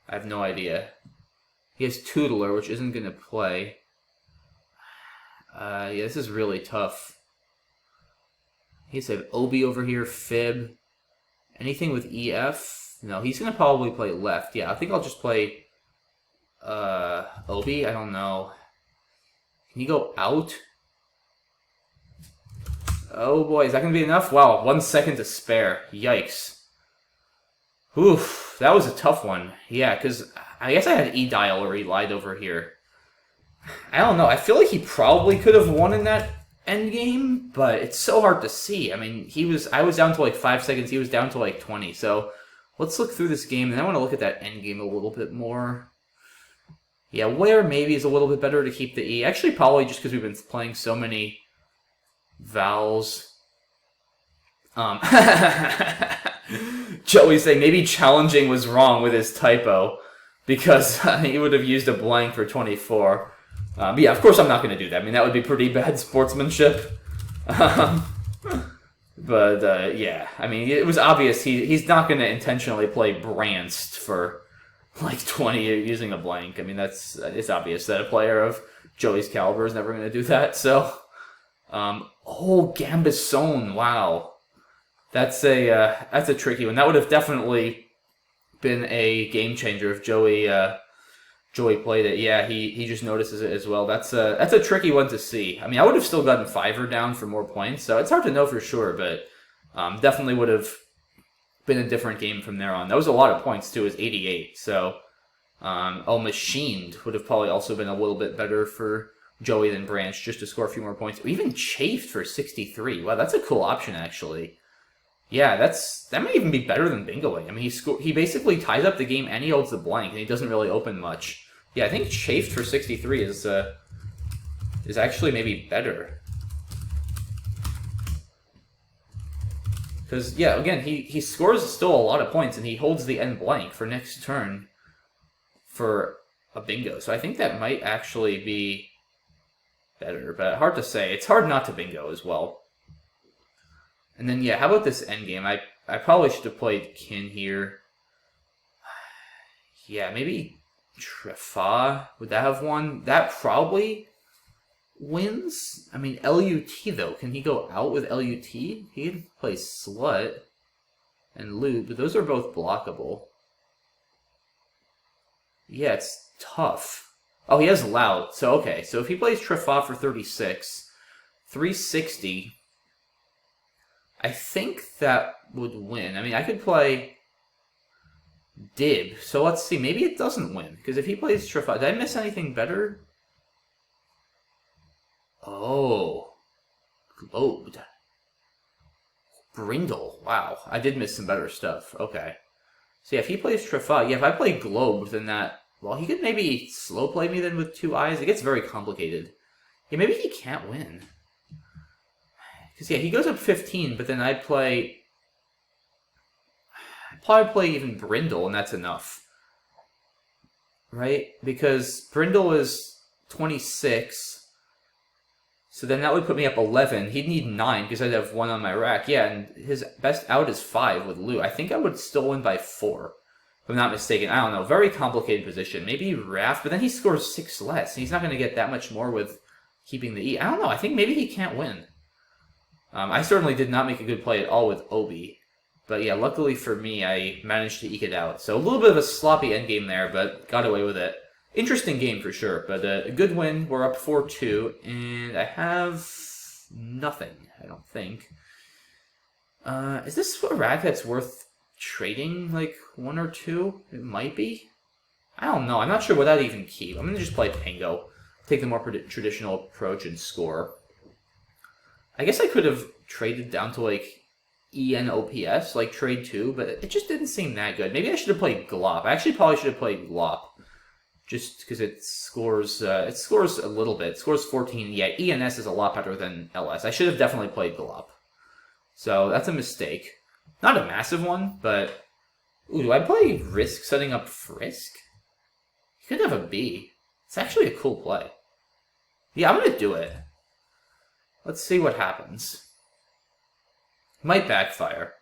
I have no idea. He has Tootler, which isn't going to play. Yeah, this is really tough. He has Obi over here, Fib. Anything with EF? No, he's going to probably play left. Yeah, I think I'll just play Obi. I don't know. Can you go out? Oh boy, is that going to be enough? Wow, 1 second to spare. Yikes. Oof, that was a tough one. Yeah, because I guess I had E-Dial or he lied over here. I don't know. I feel like he probably could have won in that endgame, but it's so hard to see. I mean, I was down to like 5 seconds. He was down to like 20. So let's look through this game, and I want to look at that endgame a little bit more. Yeah, Where maybe is a little bit better to keep the E. Actually, probably just because we've been playing so many vowels. Joey saying maybe challenging was wrong with his typo because he would have used a blank for 24. But yeah, of course I'm not going to do that. I mean, that would be pretty bad sportsmanship. But yeah, I mean, it was obvious he's not going to intentionally play Branched for like 20 using a blank. I mean, it's obvious that a player of Joey's caliber is never going to do that. So, oh, Gambison, wow. That's a tricky one. That would have definitely been a game changer if Joey played it. Yeah, he just notices it as well. That's a tricky one to see. I mean, I would have still gotten Fiver down for more points, so it's hard to know for sure, but definitely would have been a different game from there on. That was a lot of points too. It was 88. So, Machined would have probably also been a little bit better for Joey than Branch, just to score a few more points. Or even Chafed for 63. Wow, that's a cool option actually. Yeah, that might even be better than bingoing. I mean, he basically ties up the game and he holds the blank, and he doesn't really open much. Yeah, I think Chafed for 63 is actually maybe better. Because, yeah, again, he scores still a lot of points, and he holds the end blank for next turn for a bingo. So I think that might actually be better, but hard to say. It's hard not to bingo as well. And then, yeah, how about this endgame? I probably should have played kin here. Yeah, maybe Trefa. Would that have won? That probably wins. I mean, LUT, though. Can he go out with LUT? He can play Slut and Loot, but those are both blockable. Yeah, it's tough. Oh, he has Loud. So, okay. So if he plays Trefa for 36, 360, I think that would win. I mean, I could play Dib. So let's see. Maybe it doesn't win. Because if he plays Trefa... Did I miss anything better? Oh. Globed. Brindle. Wow. I did miss some better stuff. Okay. So yeah, if he plays Trefa... Yeah, if I play Globed, then that... Well, he could maybe slow play me then with 2 eyes. It gets very complicated. Yeah, maybe he can't win. Because, yeah, he goes up 15, but then I'd play... I'd probably play even Brindle, and that's enough. Right? Because Brindle is 26. So then that would put me up 11. He'd need 9, because I'd have 1 on my rack. Yeah, and his best out is 5 with Lou. I think I would still win by 4. If I'm not mistaken. I don't know. Very complicated position. Maybe Raft, but then he scores 6 less. And he's not going to get that much more with keeping the E. I don't know. I think maybe he can't win. I certainly did not make a good play at all with Obi. But yeah, luckily for me, I managed to eke it out. So a little bit of a sloppy endgame there, but got away with it. Interesting game for sure, but a good win. We're up 4-2, and I have nothing, I don't think. Is this a rack that's worth trading, like, 1 or 2? It might be. I don't know. I'm not sure what I'd even keep. I'm going to just play Pingo. Take the more traditional approach and score. I guess I could have traded down to, like, ENOPS, like trade 2, but it just didn't seem that good. Maybe I should have played Glop. I actually probably should have played Glop. Just because it scores a little bit. It scores 14. Yeah, ENS is a lot better than LS. I should have definitely played Glop. So that's a mistake. Not a massive one, but... Ooh, do I play Risk setting up Frisk? He could have a B. It's actually a cool play. Yeah, I'm going to do it. Let's see what happens. Might backfire.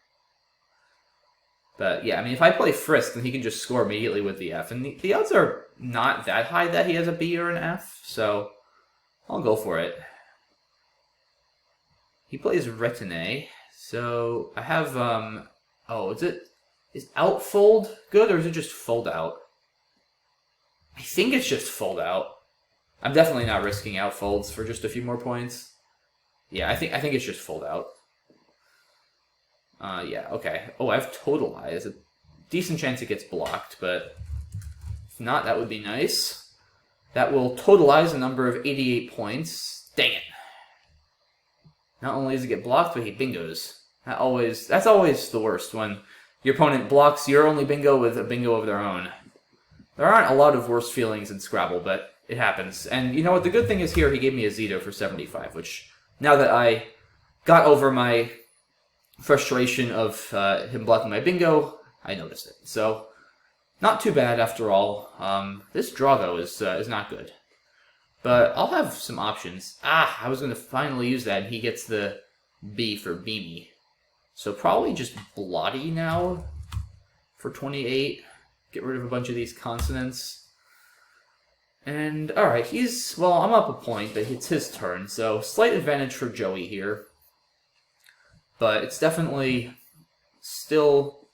But yeah, I mean, if I play Frisk, then he can just score immediately with the F. And the odds are not that high that he has a B or an F, so I'll go for it. He plays Retin-A, so I have, oh, is outfold good, or is it just fold out? I think it's just fold out. I'm definitely not risking outfolds for just a few more points. Yeah, I think it's just fold out. Yeah, okay. Oh, I have Total Eye. There's a decent chance it gets blocked, but if not, that would be nice. That will totalize a number of 88 points. Dang it. Not only does it get blocked, but he bingos. That's always the worst, when your opponent blocks your only bingo with a bingo of their own. There aren't a lot of worse feelings in Scrabble, but it happens. And you know what? The good thing is here, he gave me a Zito for 75, which, now that I got over my frustration of him blocking my bingo, I noticed it. So, not too bad after all. This draw, though, is not good. But I'll have some options. I was going to finally use that, and he gets the B for Beamy. So probably just Blotty now for 28. Get rid of a bunch of these consonants. And, alright, I'm up a point, but it's his turn. So, slight advantage for Joey here. But it's definitely still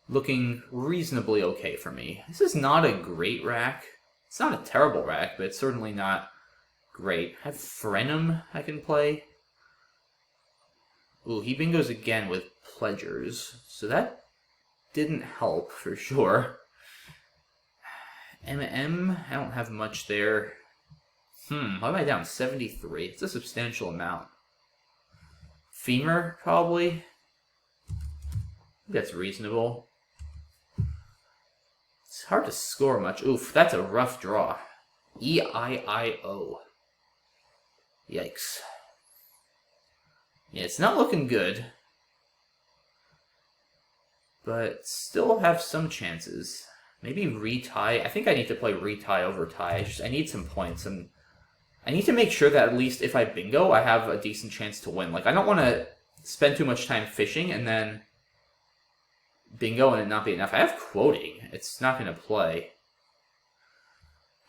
looking reasonably okay for me. This is not a great rack. It's not a terrible rack, but it's certainly not great. I have Frenum I can play. Ooh, he bingos again with Pledgers. So that didn't help, for sure. M, I don't have much there. Why am I down? 73. It's a substantial amount. Femur, probably. That's reasonable. It's hard to score much. Oof, that's a rough draw. E-I-I-O. Yikes. Yeah, it's not looking good. But still have some chances. Maybe retie. I think I need to play retie over tie. I need some points. And I need to make sure that at least if I bingo, I have a decent chance to win. Like, I don't want to spend too much time fishing and then bingo and it not be enough. I have quoting. It's not going to play.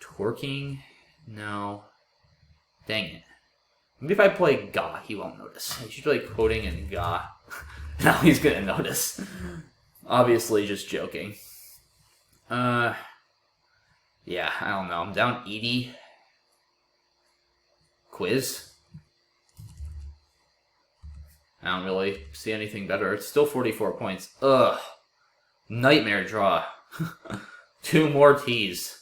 Twerking? No. Dang it. Maybe if I play Ga, he won't notice. I should play quoting and Ga. Now he's going to notice. Obviously, just joking. Yeah, I don't know. I'm down 80. Quiz? I don't really see anything better. It's still 44 points. Ugh. Nightmare draw. 2 more T's.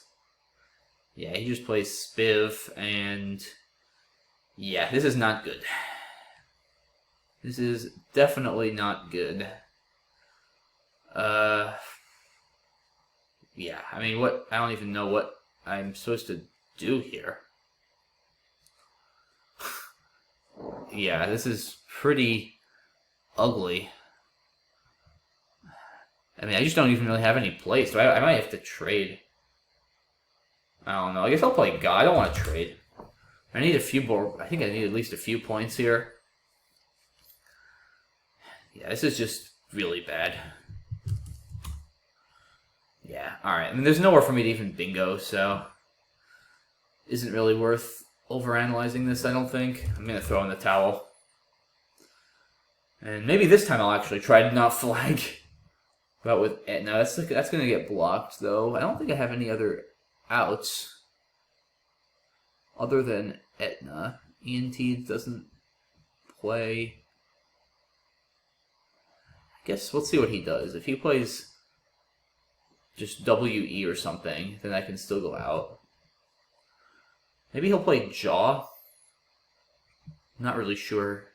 Yeah, he just plays Spiv, and yeah, this is not good. This is definitely not good. Yeah, I mean, I don't even know what I'm supposed to do here. Yeah, this is pretty ugly. I mean, I just don't even really have any plays, so I might have to trade. I don't know. I guess I'll play Ga. I don't want to trade. I need a few more. I think I need at least a few points here. Yeah, this is just really bad. Yeah, alright. I mean, there's nowhere for me to even bingo, so isn't really worth overanalyzing this, I don't think. I'm going to throw in the towel. And maybe this time I'll actually try to not flag. But with Etna, that's going to get blocked, though. I don't think I have any other outs other than Etna. ENT doesn't play. I guess let's see what he does. If he plays just WE or something, then I can still go out. Maybe he'll play Jaw. Not really sure.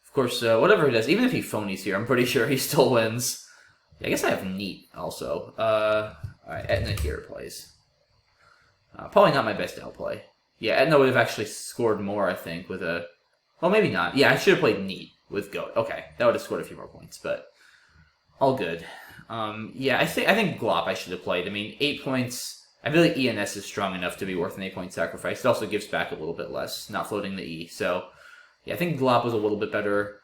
Of course, whatever he does, even if he phonies here, I'm pretty sure he still wins. Yeah, I guess I have Neat also. Alright, Etna here plays. Probably not my best outplay. Yeah, Etna would have actually scored more, I think, with a... Well, maybe not. Yeah, I should have played Neat with Goat. Okay, that would have scored a few more points, but all good. Yeah, I think Glop I should have played. I mean, 8 points... I feel like ENS is strong enough to be worth an 8-point sacrifice. It also gives back a little bit less, not floating the E. So, yeah, I think Glop was a little bit better.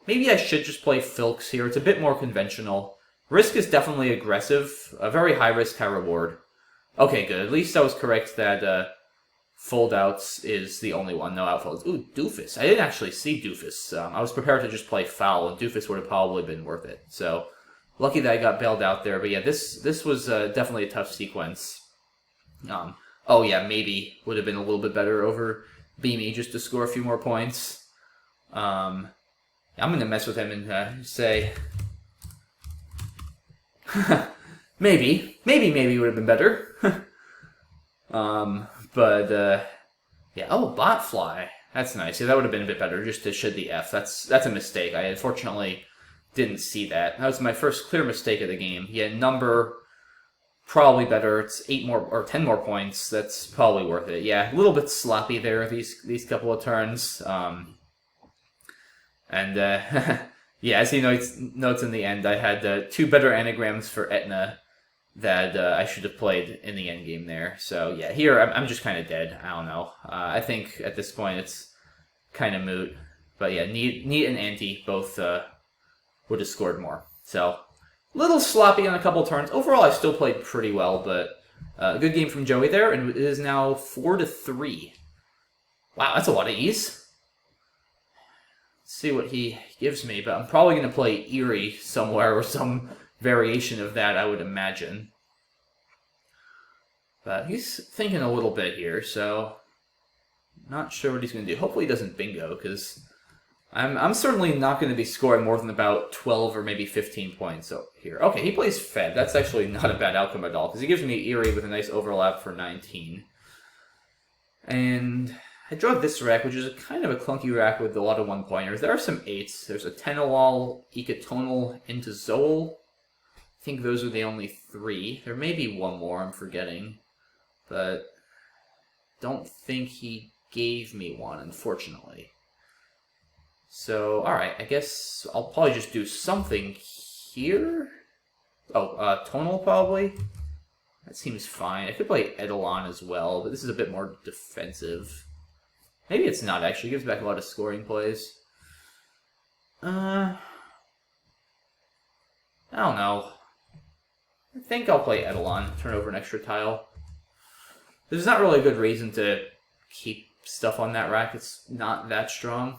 Maybe I should just play Filks here. It's a bit more conventional. Risk is definitely aggressive. A very high risk, high reward. Okay, good. At least I was correct that fold outs is the only one. No outfolds. Ooh, Doofus. I didn't actually see Doofus. I was prepared to just play Foul, and Doofus would have probably been worth it. So, lucky that I got bailed out there. But yeah, this was definitely a tough sequence. Oh yeah, maybe would have been a little bit better over Beamy just to score a few more points. I'm gonna mess with him and say maybe would have been better. But yeah. Oh, Botfly. That's nice. Yeah, that would have been a bit better just to shed the F. That's a mistake. I unfortunately didn't see that. That was my first clear mistake of the game. Yeah, number. Probably better. It's 8 more or 10 more points. That's probably worth it. Yeah, a little bit sloppy there these couple of turns. Yeah, as he notes in the end, I had 2 better anagrams for Etna that I should have played in the end game there. So yeah, here I'm just kind of dead. I don't know. I think at this point it's kind of moot. But yeah, Neat and Anti both would have scored more. So. Little sloppy on a couple turns. Overall, I still played pretty well, but a good game from Joey there, and it is now 4-3. Wow, that's a lot of ease. Let's see what he gives me, but I'm probably going to play Eerie somewhere or some variation of that, I would imagine. But he's thinking a little bit here, so not sure what he's going to do. Hopefully he doesn't bingo, because I'm certainly not going to be scoring more than about 12 or maybe 15 points here. Okay, he plays Fed. That's actually not a bad outcome at all, because he gives me Eerie with a nice overlap for 19. And I draw this rack, which is a kind of a clunky rack with a lot of one-pointers. There are some 8s. There's a Tenowal, Ecotonal, into Zoal. I think those are the only 3. There may be one more I'm forgetting, but don't think he gave me one, unfortunately. So, alright, I guess I'll probably just do something here. Oh, tonal probably. That seems fine. I could play Eidolon as well, but this is a bit more defensive. Maybe it's not, actually. It gives back a lot of scoring plays. I don't know. I think I'll play Eidolon, turn over an extra tile. There's not really a good reason to keep stuff on that rack. It's not that strong.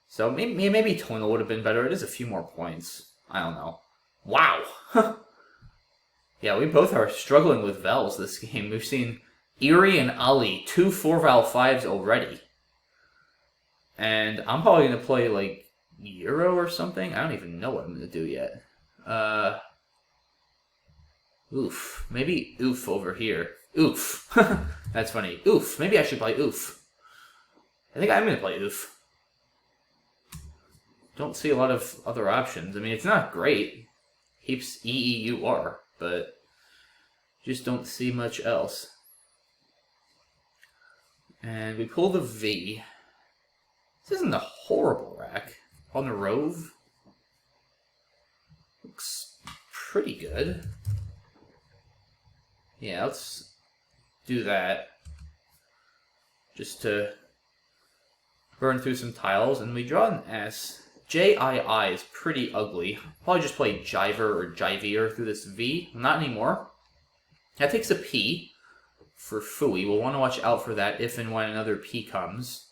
So maybe Tonal would have been better. It is a few more points. I don't know. Wow! Yeah, we both are struggling with vowels this game. We've seen Erie and Ali, 2 4-vowel 5s already. And I'm probably going to play, like, Euro or something. I don't even know what I'm going to do yet. Oof. Maybe oof over here. Oof. That's funny. Oof. Maybe I should play oof. I think I'm going to play oof. Don't see a lot of other options. I mean, it's not great. Keeps EEUR, but just don't see much else. And we pull the V. This isn't a horrible rack. On the Rove. Looks pretty good. Yeah, let's do that. Just to burn through some tiles. And we draw an S. JII is pretty ugly. Probably just play Jiver or Jivier through this V. Not anymore. That takes a P for Fooey. We'll want to watch out for that if and when another P comes.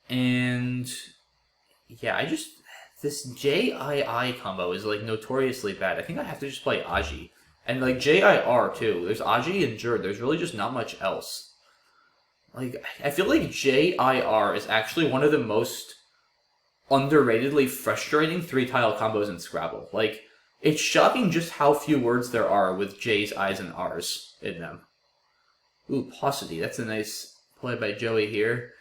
And yeah, this JII combo is like notoriously bad. I think I have to just play Aji. And like JIR too. There's Aji and Jur. There's really just not much else. Like, I feel like JIR is actually one of the most underratedly frustrating 3-tile combos in Scrabble. Like, it's shocking just how few words there are with J's, I's, and R's in them. Ooh, paucity. That's a nice play by Joey here.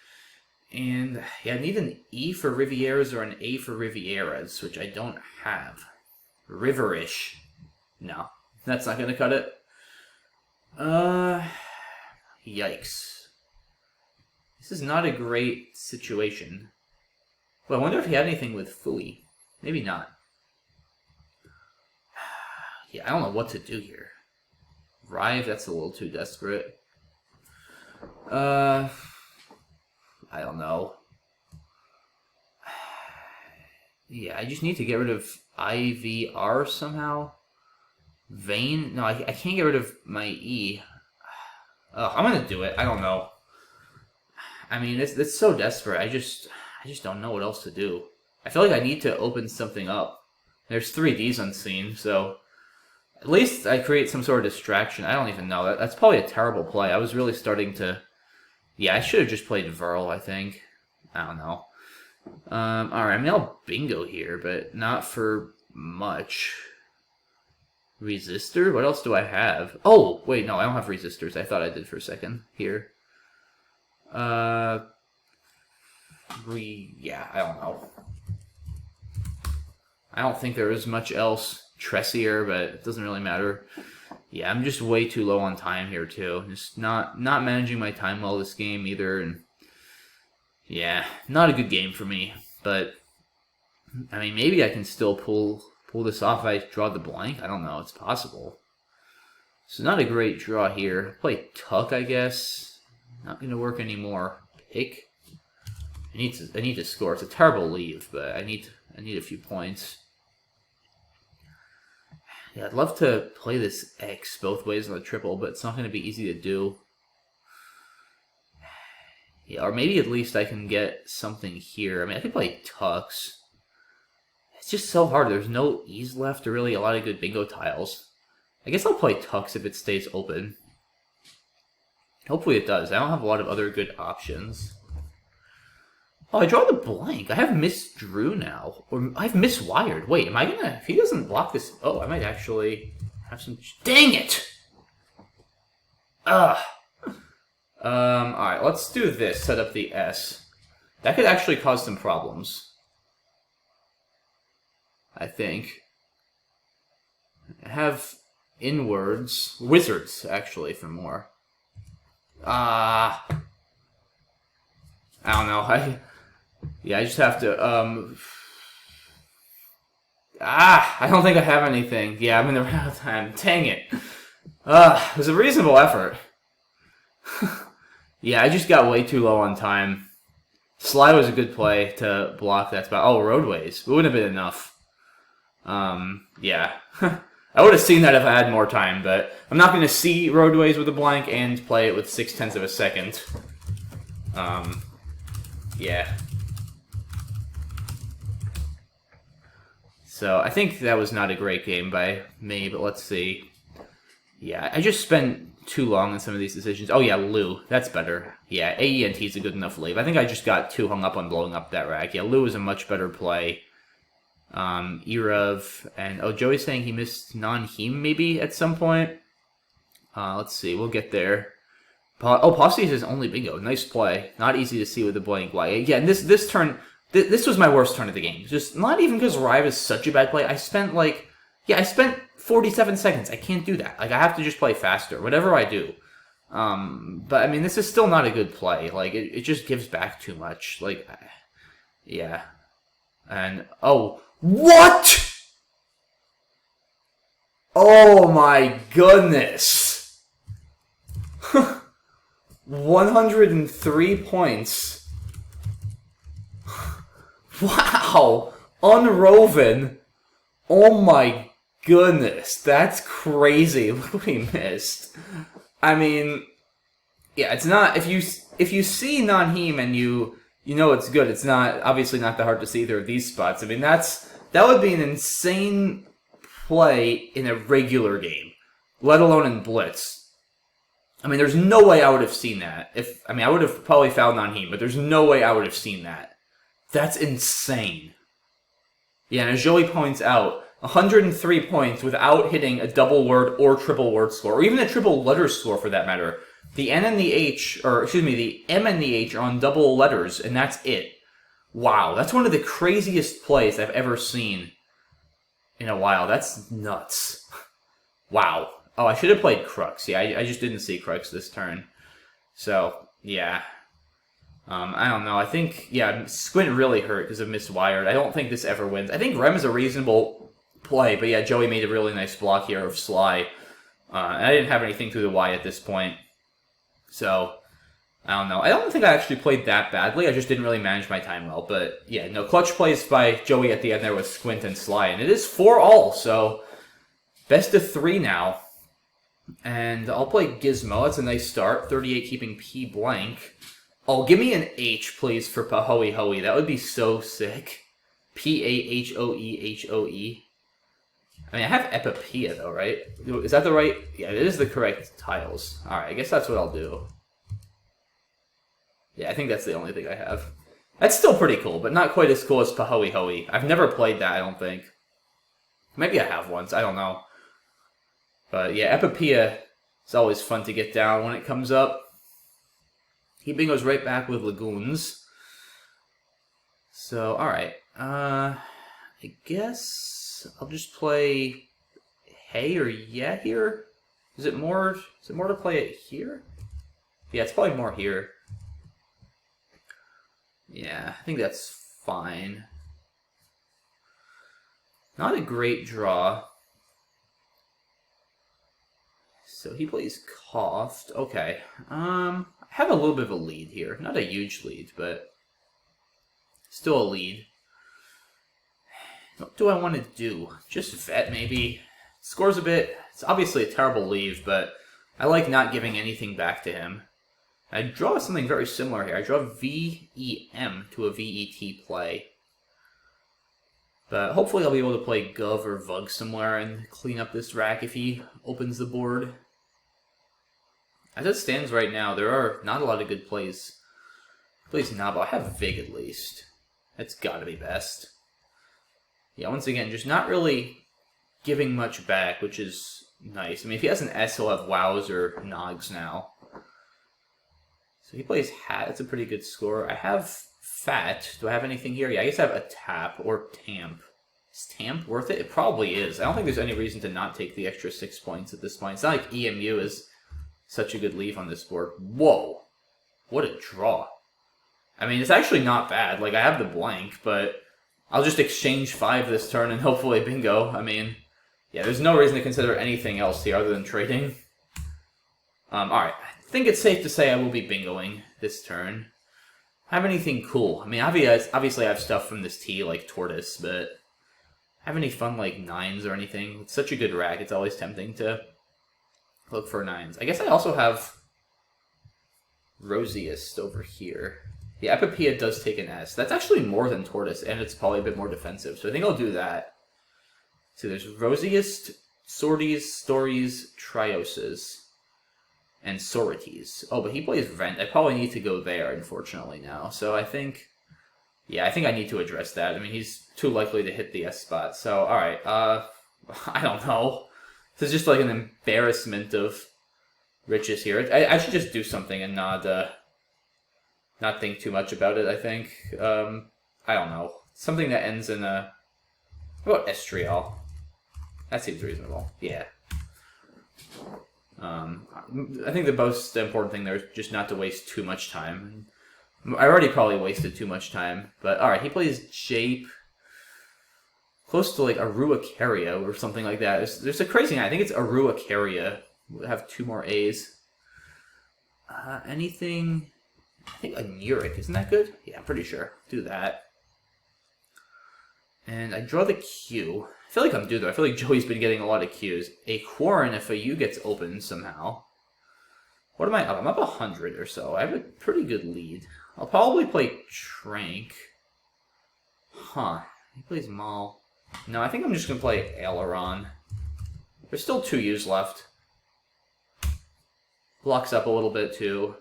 And, yeah, I need an E for Rivieras or an A for Rivieras, which I don't have. Riverish. No, that's not going to cut it. Yikes. This is not a great situation. Well, I wonder if he had anything with Fooey. Maybe not. Yeah, I don't know what to do here. Rive, that's a little too desperate. I don't know. Yeah, I just need to get rid of IVR somehow. Vane? No, I can't get rid of my E. Oh, I'm gonna do it. I don't know. I mean, it's so desperate. I just don't know what else to do. I feel like I need to open something up. There's 3 Ds unseen, so at least I create some sort of distraction. I don't even know. That's probably a terrible play. I was really starting to... Yeah, I should have just played Verl, I think. I don't know. Alright, I mean, I'll bingo here, but not for much. Resistor? What else do I have? Oh, wait, no, I don't have resistors. I thought I did for a second. Here. Yeah, I don't know. I don't think there is much else. Tressier, but it doesn't really matter. Yeah, I'm just way too low on time here, too. Just not managing my time well this game, either, and... Yeah, not a good game for me, but... I mean, maybe I can still pull this off if I draw the blank. I don't know, it's possible. So not a great draw here. Play Tuck, I guess. Not going to work anymore. Pick. I need to score. It's a terrible leave, but I need a few points. Yeah, I'd love to play this X both ways on the triple, but it's not going to be easy to do. Yeah, or maybe at least I can get something here. I mean, I could play Tux. It's just so hard. There's no E's left or really a lot of good bingo tiles. I guess I'll play Tux if it stays open. Hopefully it does. I don't have a lot of other good options. Oh, I draw the blank. I have misdrew now. Or I have miswired. Wait, am I gonna... If he doesn't block this... Oh, I might actually have some... Dang it! Ugh. Alright, let's do this. Set up the S. That could actually cause some problems. I think. I have inwards. Wizards, actually, for more. I don't know. Yeah, I just have to, I don't think I have anything. Yeah, I'm in the round of time. Dang it. It was a reasonable effort. Yeah, I just got way too low on time. Slide was a good play to block that spot. Oh, roadways. It wouldn't have been enough. Yeah. I would have seen that if I had more time, but I'm not going to see roadways with a blank and play it with 0.6 of a second. Yeah. So I think that was not a great game by me, but let's see. Yeah, I just spent too long on some of these decisions. Oh yeah, Lou, that's better. Yeah, AENT is a good enough leave. I think I just got too hung up on blowing up that rack. Yeah, Lou is a much better play. Erav, and Joey's saying he missed non-Heem maybe at some point. Let's see, we'll get there. Posse is his only bingo. Nice play. Not easy to see with the blank. Why? Yeah, and this turn, this was my worst turn of the game. Just not even because Rive is such a bad play. I spent 47 seconds. I can't do that. Like, I have to just play faster, whatever I do. But I mean, this is still not a good play. Like, it just gives back too much. Like, yeah. And, what? Oh my goodness. 103 points. Wow. Unroven. Oh my goodness. That's crazy. Look what he missed. I mean, yeah, it's not, if you see non-Heem and you know it's good, it's not, obviously not that hard to see either of these spots. I mean, that would be an insane play in a regular game, let alone in Blitz. I mean, there's no way I would have seen that. I would have probably found non-Heem, but there's no way I would have seen that. That's insane. Yeah, and as Joey points out, 103 points without hitting a double word or triple word score, or even a triple letter score for that matter. The N and the H, the M and the H are on double letters, and that's it. Wow, that's one of the craziest plays I've ever seen in a while. That's nuts. Wow. Oh, I should have played Crux. Yeah, I just didn't see Crux this turn. So, yeah. I don't know. I think, yeah, Squint really hurt because of Miswired. I don't think this ever wins. I think Rem is a reasonable play, but yeah, Joey made a really nice block here of Sly. And I didn't have anything through the Y at this point. So, I don't know. I don't think I actually played that badly. I just didn't really manage my time well. But, yeah, no, clutch plays by Joey at the end there with Squint and Sly. And it is 4-all, so best of 3 now. And I'll play Gizmo. That's a nice start. 38 keeping P blank. Oh, give me an H, please, for Pahoe Hoey. That would be so sick. P-A-H-O-E-H-O-E. I mean, I have Epipia, though, right? Is that the right? Yeah, it is the correct tiles. Alright, I guess that's what I'll do. Yeah, I think that's the only thing I have. That's still pretty cool, but not quite as cool as Pahoe Hoey. I've never played that, I don't think. Maybe I have once, I don't know. But yeah, Epipia is always fun to get down when it comes up. He bingoes right back with Lagoons. So, alright. I guess I'll just play Hey or Yeah here. Is it more to play it here? Yeah, it's probably more here. Yeah, I think that's fine. Not a great draw. So he plays Coughed. Okay. I have a little bit of a lead here. Not a huge lead, but still a lead. What do I want to do? Just vet, maybe. Scores a bit. It's obviously a terrible leave, but I like not giving anything back to him. I draw something very similar here. I draw V-E-M to a V-E-T play. But hopefully I'll be able to play Gov or Vug somewhere and clean up this rack if he opens the board. As it stands right now, there are not a lot of good plays. He plays Nabo. I have Vig at least. That's gotta be best. Yeah, once again, just not really giving much back, which is nice. I mean, if he has an S, he'll have Wows or Nogs now. So he plays Hat. That's a pretty good score. I have Fat. Do I have anything here? Yeah, I guess I have a Tap or Tamp. Is Tamp worth it? It probably is. I don't think there's any reason to not take the extra 6 points at this point. It's not like EMU is such a good leave on this board. Whoa. What a draw. I mean, it's actually not bad. Like, I have the blank, but I'll just exchange 5 this turn and hopefully bingo. I mean, yeah, there's no reason to consider anything else here other than trading. Alright, I think it's safe to say I will be bingoing this turn. Have anything cool? I mean, obviously I have stuff from this tee, like Tortoise, but have any fun, like, 9s or anything? It's such a good rack, it's always tempting to look for 9s. I guess I also have Rosiest over here. The Epipia does take an S. That's actually more than Tortoise, and it's probably a bit more defensive, so I think I'll do that. So there's Rosiest, Swordies, Stories, Trioses, and Sorites. Oh, but he plays Rent. I probably need to go there, unfortunately, now. So I think... yeah, I think I need to address that. I mean, he's too likely to hit the S spot. So, alright, I don't know. This is just like an embarrassment of riches here. I should just do something and not think too much about it, I think. I don't know. Something that ends in a... how about Estriol? That seems reasonable. Yeah. I think the most important thing there is just not to waste too much time. I already probably wasted too much time. But, alright, he plays Jape. Close to, like, Aruacaria or something like that. There's a crazy name. I think it's Aruacaria. We'll have 2 more A's. Anything... I think Anuric, isn't that good? Yeah, I'm pretty sure. Do that. And I draw the Q. I feel like I'm due, though. I feel like Joey's been getting a lot of Qs. A Quarren if a U gets opened somehow. What am I up? I'm up 100 or so. I have a pretty good lead. I'll probably play Trank. Huh. He plays Maul. No, I think I'm just going to play Aileron. There's still 2 U's left. Blocks up a little bit, too.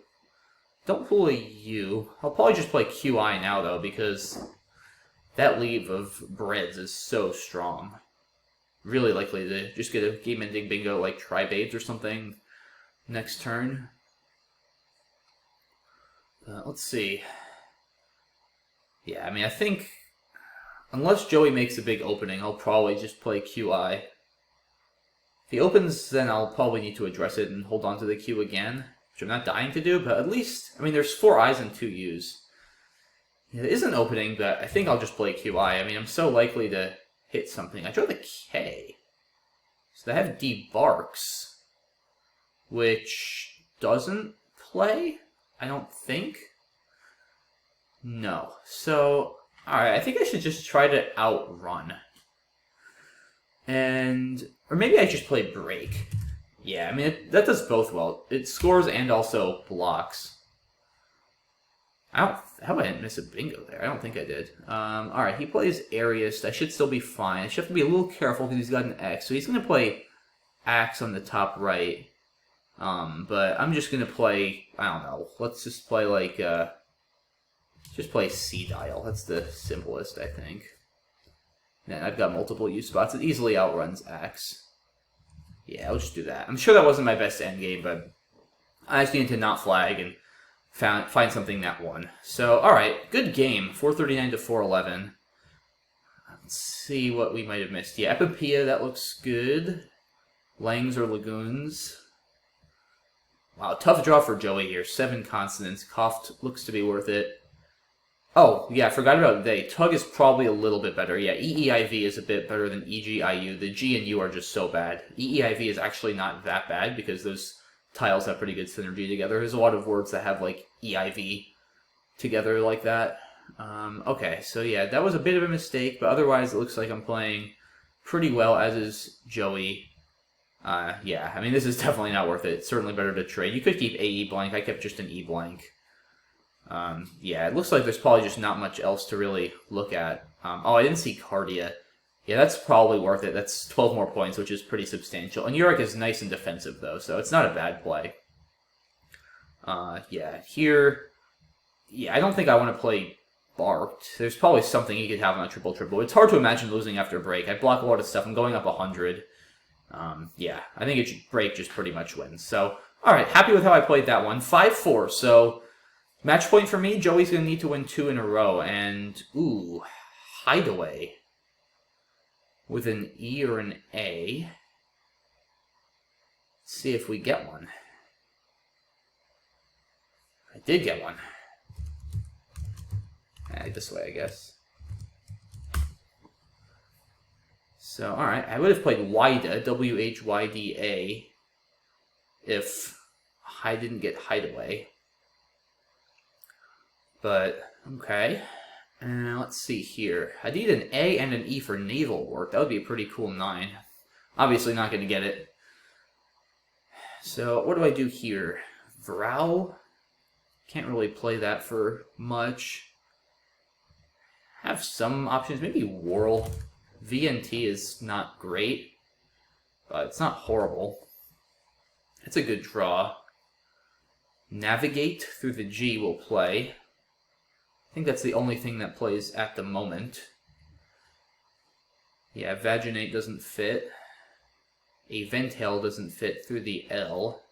Don't pull a U. I'll probably just play QI now, though, because that leave of breads is so strong. Really likely to just get a game-ending bingo like Tribades or something next turn. Let's see. Yeah, I mean, I think... unless Joey makes a big opening, I'll probably just play QI. If he opens, then I'll probably need to address it and hold on to the Q again, which I'm not dying to do, but at least... I mean, there's 4 I's and 2 U's. It is an opening, but I think I'll just play QI. I mean, I'm so likely to hit something. I draw the K. So they have Debarks, which doesn't play, I don't think. No. So, alright, I think I should just try to outrun. And... or maybe I just play Break. Yeah, I mean, that does both well. It scores and also blocks. How did I miss a bingo there? I don't think I did. Alright, he plays Arius. I should still be fine. I should have to be a little careful because he's got an X. So he's going to play Axe on the top right. But I'm just going to play, I don't know. Let's just play like, just play C-Dial. That's the simplest, I think. And I've got multiple use spots. It easily outruns Axe. Yeah, I'll just do that. I'm sure that wasn't my best endgame, but I just needed to not flag and find something that won. So, alright, good game. 439 to 411. Let's see what we might have missed. Yeah, Epipia, that looks good. Langs or Lagoons. Wow, tough draw for Joey here. 7 consonants. Coughed looks to be worth it. Oh, yeah, forgot about they. Tug is probably a little bit better. Yeah, EEIV is a bit better than EGIU. The G and U are just so bad. EEIV is actually not that bad because those tiles have pretty good synergy together. There's a lot of words that have, like, EIV together like that. Okay, so yeah, that was a bit of a mistake, but otherwise it looks like I'm playing pretty well, as is Joey. Yeah, I mean, this is definitely not worth it. It's certainly better to trade. You could keep AE blank. I kept just an E blank. Yeah, it looks like there's probably just not much else to really look at. Oh, I didn't see Cardia. Yeah, that's probably worth it. That's 12 more points, which is pretty substantial. And Uric is nice and defensive, though, so it's not a bad play. Yeah, here... yeah, I don't think I want to play Barked. There's probably something he could have on a triple-triple. It's hard to imagine losing after break. I block a lot of stuff. I'm going up 100. Yeah, I think it should break just pretty much wins. So, alright, happy with how I played that one. 5-4, so... match point for me, Joey's going to need to win 2 in a row. And, ooh, Hideaway. With an E or an A. Let's see if we get one. I did get one. This way, I guess. So, alright, I would have played Wyda, W-H-Y-D-A, if I didn't get Hideaway. But, okay. And let's see here. I need an A and an E for naval work. That would be a pretty cool 9. Obviously not going to get it. So, what do I do here? Vrow? Can't really play that for much. Have some options. Maybe Whirl. VNT is not great, but it's not horrible. It's a good draw. Navigate through the G will play. I think that's the only thing that plays at the moment. Yeah, Vaginate doesn't fit. A Ventail doesn't fit through the L.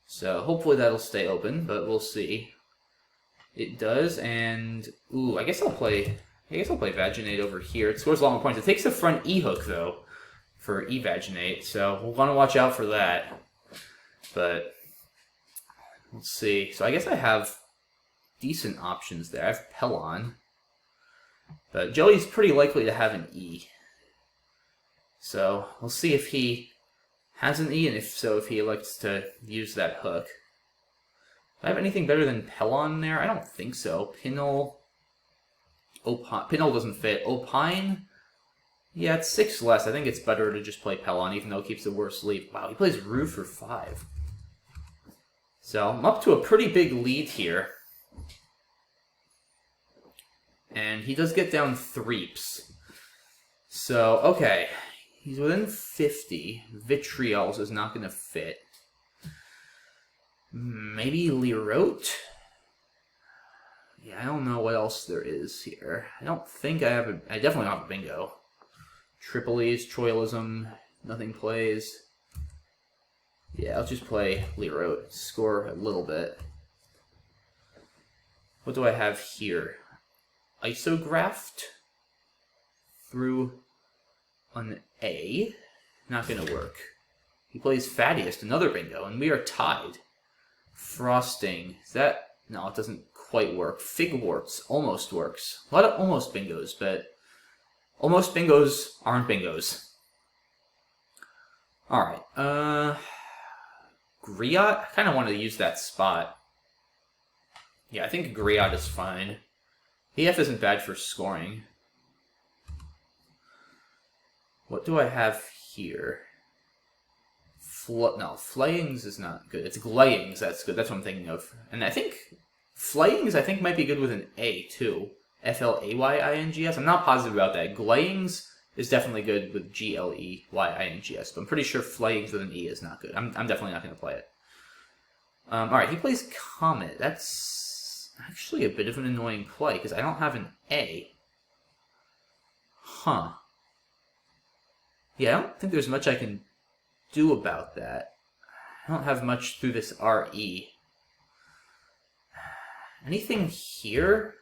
So hopefully that'll stay open, but we'll see. It does, and ooh, I guess I'll play Vaginate over here. It scores long points. It takes the front E hook though for Evaginate, so we'll want to watch out for that. But let's see. So I guess I have decent options there. I have Pelon, but Joey's pretty likely to have an E. So we'll see if he has an E, and if so, if he elects to use that hook. Do I have anything better than Pelon there? I don't think so. Pinel doesn't fit. Opine? Yeah, it's 6 less. I think it's better to just play Pelon, even though it keeps the worst lead. Wow, he plays Rue for 5. So I'm up to a pretty big lead here. And he does get down Threeps. So, okay. He's within 50. Vitriols is not going to fit. Maybe Lerote? Yeah, I don't know what else there is here. I don't think I have I definitely don't have a bingo. Tripoli's, Troilism, nothing plays. Yeah, I'll just play Lerote. Score a little bit. What do I have here? Isographed through an A. Not going to work. He plays Fattiest, another bingo, and we are tied. Frosting. Is that... No, it doesn't quite work. Figwarts almost works. A lot of almost bingos, but almost bingos aren't bingos. Alright, Griot? I kind of want to use that spot. Yeah, I think Griot is fine. EF isn't bad for scoring. What do I have here? No, Flayings is not good. It's Glayings that's good. That's what I'm thinking of. And I think Flayings, might be good with an A, too. F-L-A-Y-I-N-G-S. I'm not positive about that. Glayings is definitely good with G-L-E-Y-I-N-G-S. But I'm pretty sure Flayings with an E is not good. I'm definitely not going to play it. Alright, he plays Comet. That's actually a bit of an annoying play, because I don't have an A. Huh. Yeah, I don't think there's much I can do about that. I don't have much through this RE. Anything here?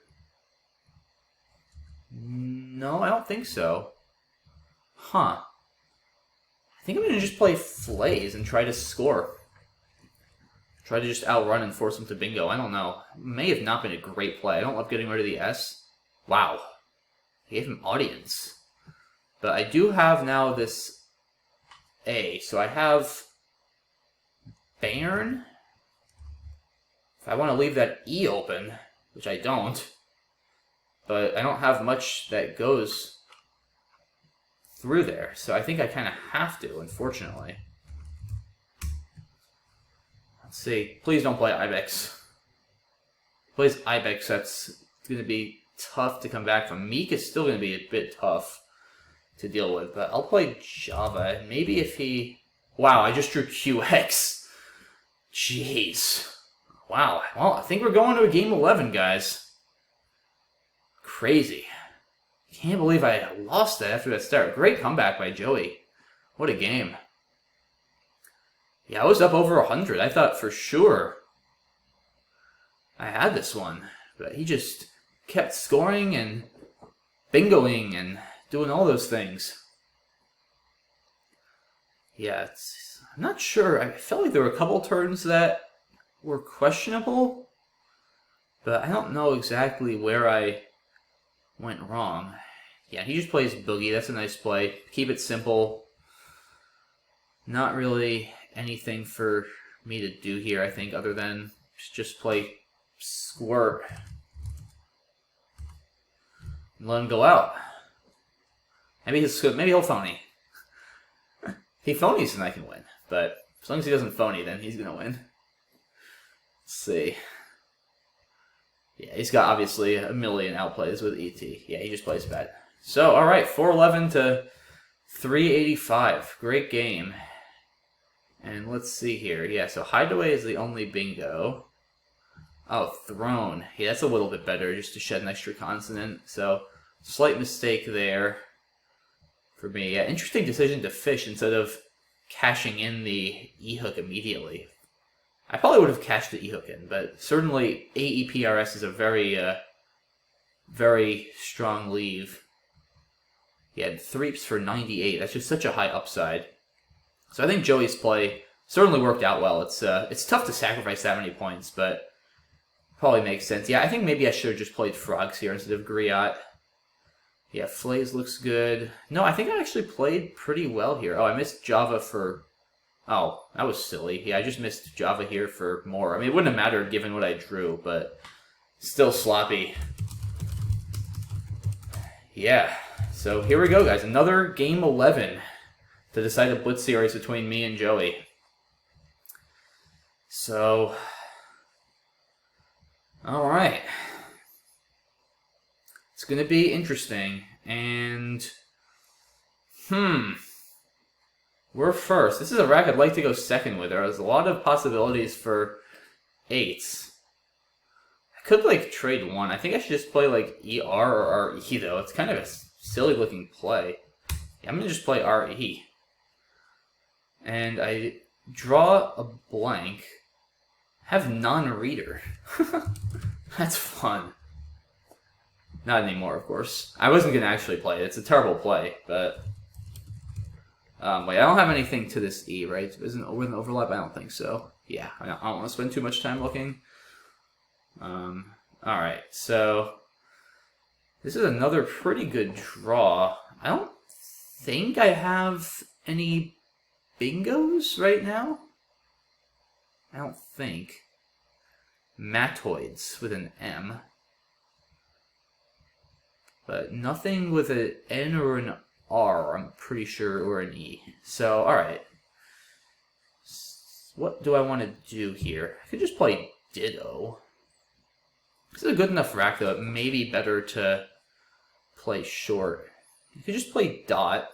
No, I don't think so. Huh. I think I'm going to just play Flays and try to score. Try to just outrun and force him to bingo. I don't know. May have not been a great play. I don't love getting rid of the S. Wow. He gave him audience. But I do have now this A. So I have Bairn. If I want to leave that E open, which I don't, but I don't have much that goes through there. So I think I kind of have to, unfortunately. Let's see. Please don't play Ibex. Plays Ibex, that's going to be tough to come back from. Meek is still going to be a bit tough to deal with, but I'll play Java. Maybe if he... Wow, I just drew QX. Jeez. Wow. Well, I think we're going to a game 11, guys. Crazy. Can't believe I lost that after that start. Great comeback by Joey. What a game. Yeah, I was up over 100. I thought for sure I had this one, but he just kept scoring and bingoing and doing all those things. Yeah, I'm not sure. I felt like there were a couple turns that were questionable, but I don't know exactly where I went wrong. Yeah, he just plays boogie. That's a nice play. Keep it simple. Not really anything for me to do here, I think, other than just play squirt. And let him go out. Maybe he'll phony. If he phonies, then I can win. But as long as he doesn't phony, then he's gonna win. Let's see. Yeah, he's got obviously a million outplays with ET. Yeah, he just plays bad. So, alright, 411 to 385. Great game. And let's see here. Yeah, so Hideaway is the only bingo. Oh, Throne. Yeah, that's a little bit better, just to shed an extra consonant. So, slight mistake there for me. Yeah, interesting decision to fish instead of cashing in the E-hook immediately. I probably would have cashed the E-hook in, but certainly AEPRS is a very, very strong leave. He had threeps for 98. That's just such a high upside. So I think Joey's play certainly worked out well. It's tough to sacrifice that many points, but probably makes sense. Yeah, I think maybe I should have just played Frogs here instead of Griot. Yeah, Flays looks good. No, I think I actually played pretty well here. Oh, I missed Java for... Oh, that was silly. Yeah, I just missed Java here for more. I mean, it wouldn't have mattered given what I drew, but still sloppy. Yeah, so here we go, guys. Another Game 11 to decide a Blitz series between me and Joey. So, alright. It's going to be interesting, and, we're first. This is a rack I'd like to go second with. There's a lot of possibilities for 8s. I could, like, trade one. I think I should just play, like, ER or RE, though. It's kind of a silly-looking play. Yeah, I'm going to just play RE. And I draw a blank. Have non-reader. That's fun. Not anymore, of course. I wasn't going to actually play it. It's a terrible play, but... wait, I don't have anything to this E, right? Isn't it with an overlap? I don't think so. Yeah, I don't want to spend too much time looking. Alright, so... This is another pretty good draw. I don't think I have any bingos right now. I don't think. Matoids with an M. But nothing with an N or an R, I'm pretty sure, or an E. So, alright. What do I want to do here? I could just play Ditto. This is a good enough rack, though. It may be better to play short. You could just play Dot.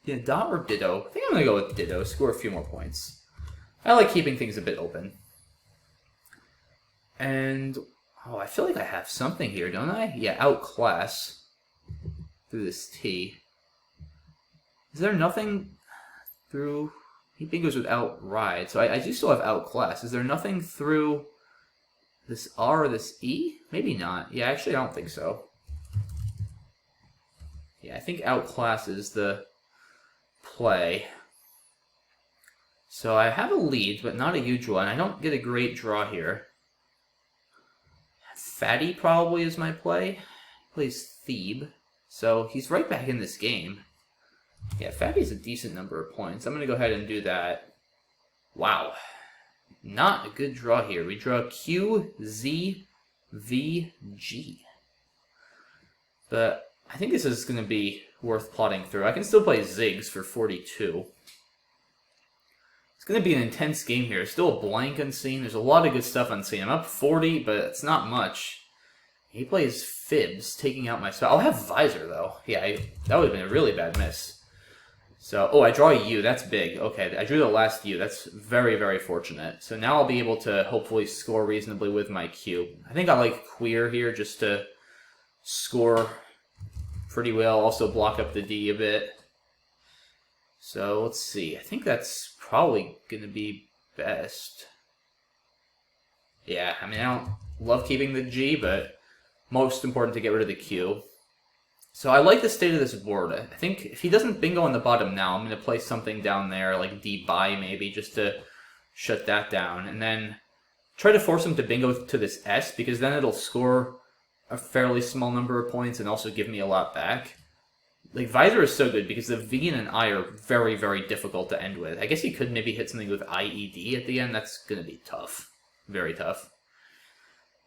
Yeah, Dot or Ditto. I think I'm going to go with Ditto, score a few more points. I like keeping things a bit open. And, oh, I feel like I have something here, don't I? Yeah, outclass through this T. Is there nothing through... He bingos with outride, so I do still have outclass. Is there nothing through this R or this E? Maybe not. Yeah, actually I don't think so. Yeah, I think outclass is the play. So I have a lead, but not a huge one. I don't get a great draw here. Fatty probably is my play. He plays Thebe. So he's right back in this game. Yeah, Fatty's a decent number of points. I'm going to go ahead and do that. Wow. Not a good draw here. We draw Q, Z, V, G. But I think this is going to be worth plotting through. I can still play Ziggs for 42. It's going to be an intense game here. Still a blank unseen. There's a lot of good stuff unseen. I'm up 40, but it's not much. He plays Fibs, taking out my spell. I'll have Visor, though. Yeah, that would have been a really bad miss. So, oh, I draw a U. That's big. Okay, I drew the last U. That's very, very fortunate. So now I'll be able to hopefully score reasonably with my Q. I think I like Queer here just to score pretty well. Also block up the D a bit. So, let's see. I think that's probably going to be best. Yeah, I mean, I don't love keeping the G, but most important to get rid of the Q. So I like the state of this board. I think if he doesn't bingo on the bottom now, I'm going to play something down there, like D-buy maybe, just to shut that down. And then try to force him to bingo to this S, because then it'll score a fairly small number of points and also give me a lot back. Like, Visor is so good because the V and an I are very, very difficult to end with. I guess he could maybe hit something with IED at the end. That's going to be tough. Very tough.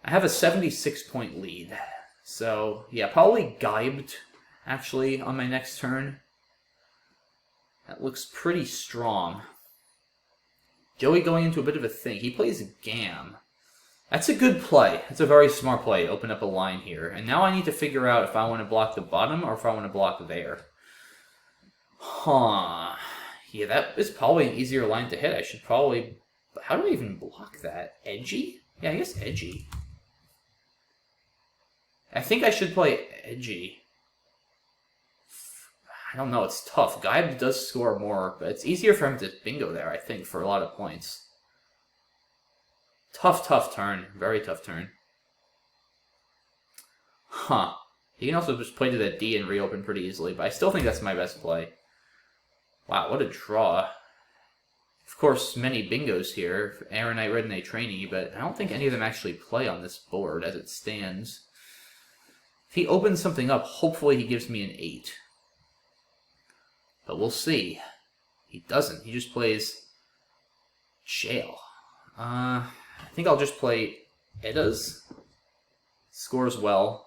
I have a 76-point lead. So, yeah, probably Gibed, actually, on my next turn. That looks pretty strong. Joey going into a bit of a thing. He plays Gam. That's a good play. That's a very smart play. Open up a line here. And now I need to figure out if I want to block the bottom or if I want to block there. Huh. Yeah, that is probably an easier line to hit. I should probably... How do I even block that? Edgy? Yeah, I guess edgy. I think I should play edgy. I don't know. It's tough. Guy does score more, but it's easier for him to bingo there, I think, for a lot of points. Tough turn. Very tough turn. Huh. He can also just play to that D and reopen pretty easily, but I still think that's my best play. Wow, what a draw. Of course, many bingos here. Aeronite, Red Knight, Trainee, but I don't think any of them actually play on this board as it stands. If he opens something up, hopefully he gives me an 8. But we'll see. He doesn't. He just plays Jail. I think I'll just play Edda's. Scores well.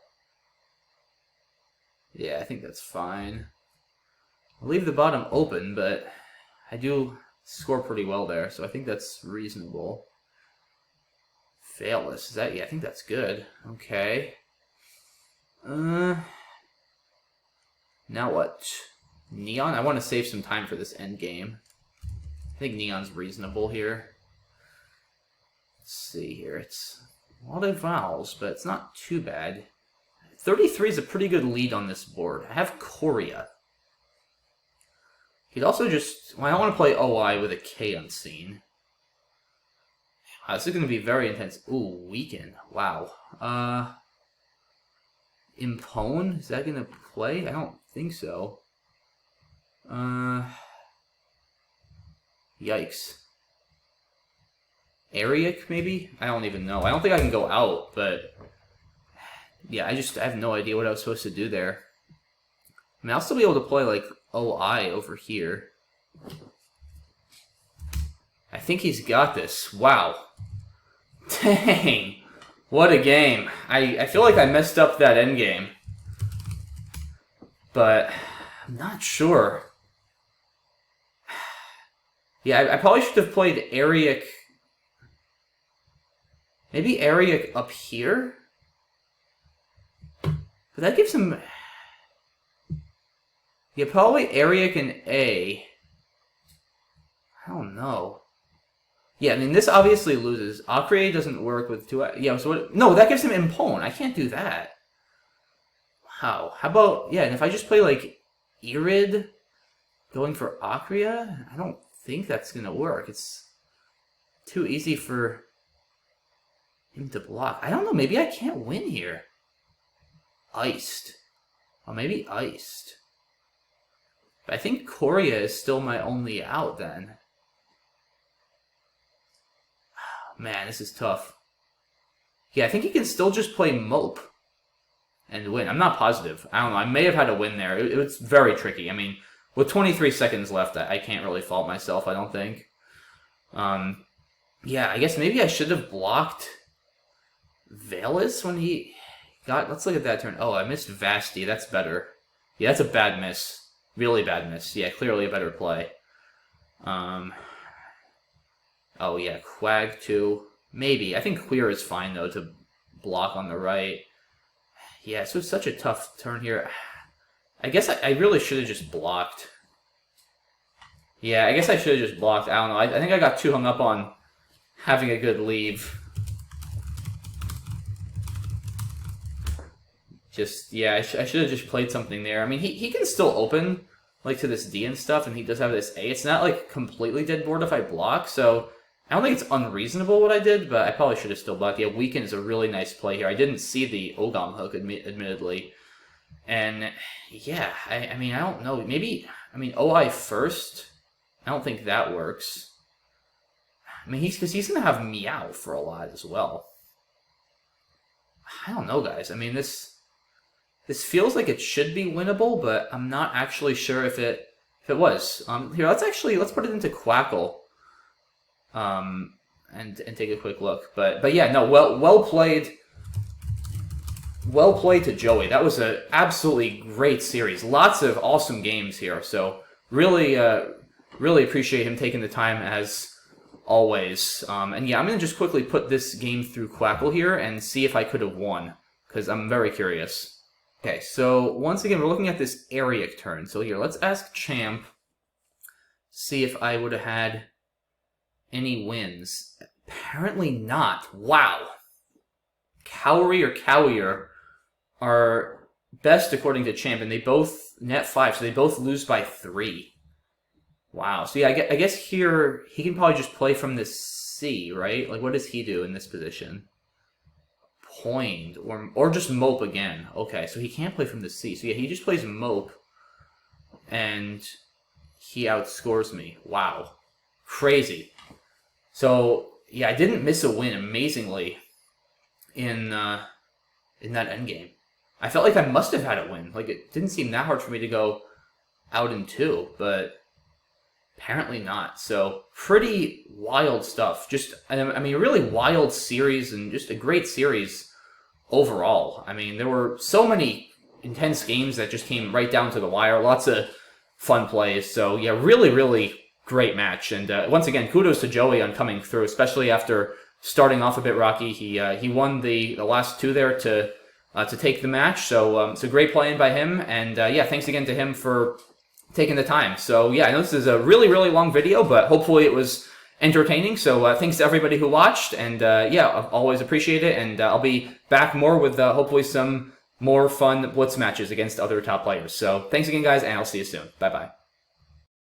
Yeah, I think that's fine. I'll leave the bottom open, but I do score pretty well there, so I think that's reasonable. Failless. Is that... Yeah, I think that's good. Okay. Now what? Neon? I want to save some time for this end game. I think Neon's reasonable here. Let's see here. It's a lot of vowels, but it's not too bad. 33 is a pretty good lead on this board. I have Korea. He'd also just... Well, I don't want to play OI with a K unseen. Wow, this is going to be very intense. Ooh, Weaken. Wow. Impone? Is that going to play? I don't think so. Yikes. Ariak, maybe? I don't even know. I don't think I can go out, but... Yeah, I have no idea what I was supposed to do there. I mean, I'll still be able to play, like, OI over here. I think he's got this. Wow. Dang. What a game. I feel like I messed up that endgame. But I'm not sure. Yeah, I probably should have played Ariak. Maybe Ariak up here? But that gives him... Yeah, probably Ariak and A. I don't know. Yeah, I mean, this obviously loses. Acre doesn't work with 2... Yeah, so what... No, that gives him Impone. I can't do that. Wow. How about... Yeah, and if I just play, like, Irid going for Acrea, I don't think that's going to work. It's too easy for him to block. I don't know. Maybe I can't win here. Iced. Oh, maybe Iced. But I think Korea is still my only out then. Man, this is tough. Yeah, I think he can still just play Mope and win. I'm not positive. I don't know. I may have had a win there. It was very tricky. I mean, with 23 seconds left, I can't really fault myself, I don't think. Yeah, I guess maybe I should have blocked Velis when he got... Let's look at that turn. Oh, I missed Vasti. That's better. Yeah, that's a bad miss. Really bad miss. Yeah, clearly a better play. Oh, yeah, Quag too. Maybe. I think Queer is fine, though, to block on the right. Yeah, so it's such a tough turn here. I guess I really should have just blocked. Yeah, I guess I should have just blocked. I don't know. I think I got too hung up on having a good leave. Just, yeah, I should have just played something there. I mean, he can still open, like, to this D and stuff, and he does have this A. It's not, like, completely dead board if I block, so I don't think it's unreasonable what I did, but I probably should have still blocked. Yeah, Weaken is a really nice play here. I didn't see the Ogam hook, admittedly. And, yeah, I mean, I don't know. Maybe, I mean, OI first? I don't think that works. I mean, because he's going to have Meow for a lot as well. I don't know, guys. I mean, this feels like it should be winnable, but I'm not actually sure if it was. Here, let's put it into Quackle, and take a quick look. But yeah, no, well played. Well played to Joey. That was an absolutely great series. Lots of awesome games here. So really, really appreciate him taking the time as always. And yeah, I'm going to just quickly put this game through Quackle here and see if I could have won, because I'm very curious. Okay, so once again, we're looking at this area turn. So here, let's ask Champ, see if I would have had any wins. Apparently not. Wow. Cowrie or Cowier are best according to Champ, and they both net 5, so they both lose by 3. Wow. So yeah, I guess here he can probably just play from the C, right? Like, what does he do in this position? Point or just mope again. Okay, so he can't play from the C. So yeah, he just plays mope, and he outscores me. Wow, crazy. So yeah, I didn't miss a win amazingly in that endgame. I felt like I must have had a win. Like, it didn't seem that hard for me to go out in 2, but apparently not. So pretty wild stuff. Just, I mean, a really wild series and just a great series overall. I mean, there were so many intense games that just came right down to the wire. Lots of fun plays. So yeah, really, really great match. And once again, kudos to Joey on coming through, especially after starting off a bit rocky. He won the last 2 there to take the match. So so great playing by him. And yeah, thanks again to him for taking the time. So yeah, I know this is a really, really long video, but hopefully it was entertaining. So thanks to everybody who watched, and yeah, I always appreciate it. And I'll be back more with hopefully some more fun Blitz matches against other top players. So thanks again, guys, and I'll see you soon. Bye-bye.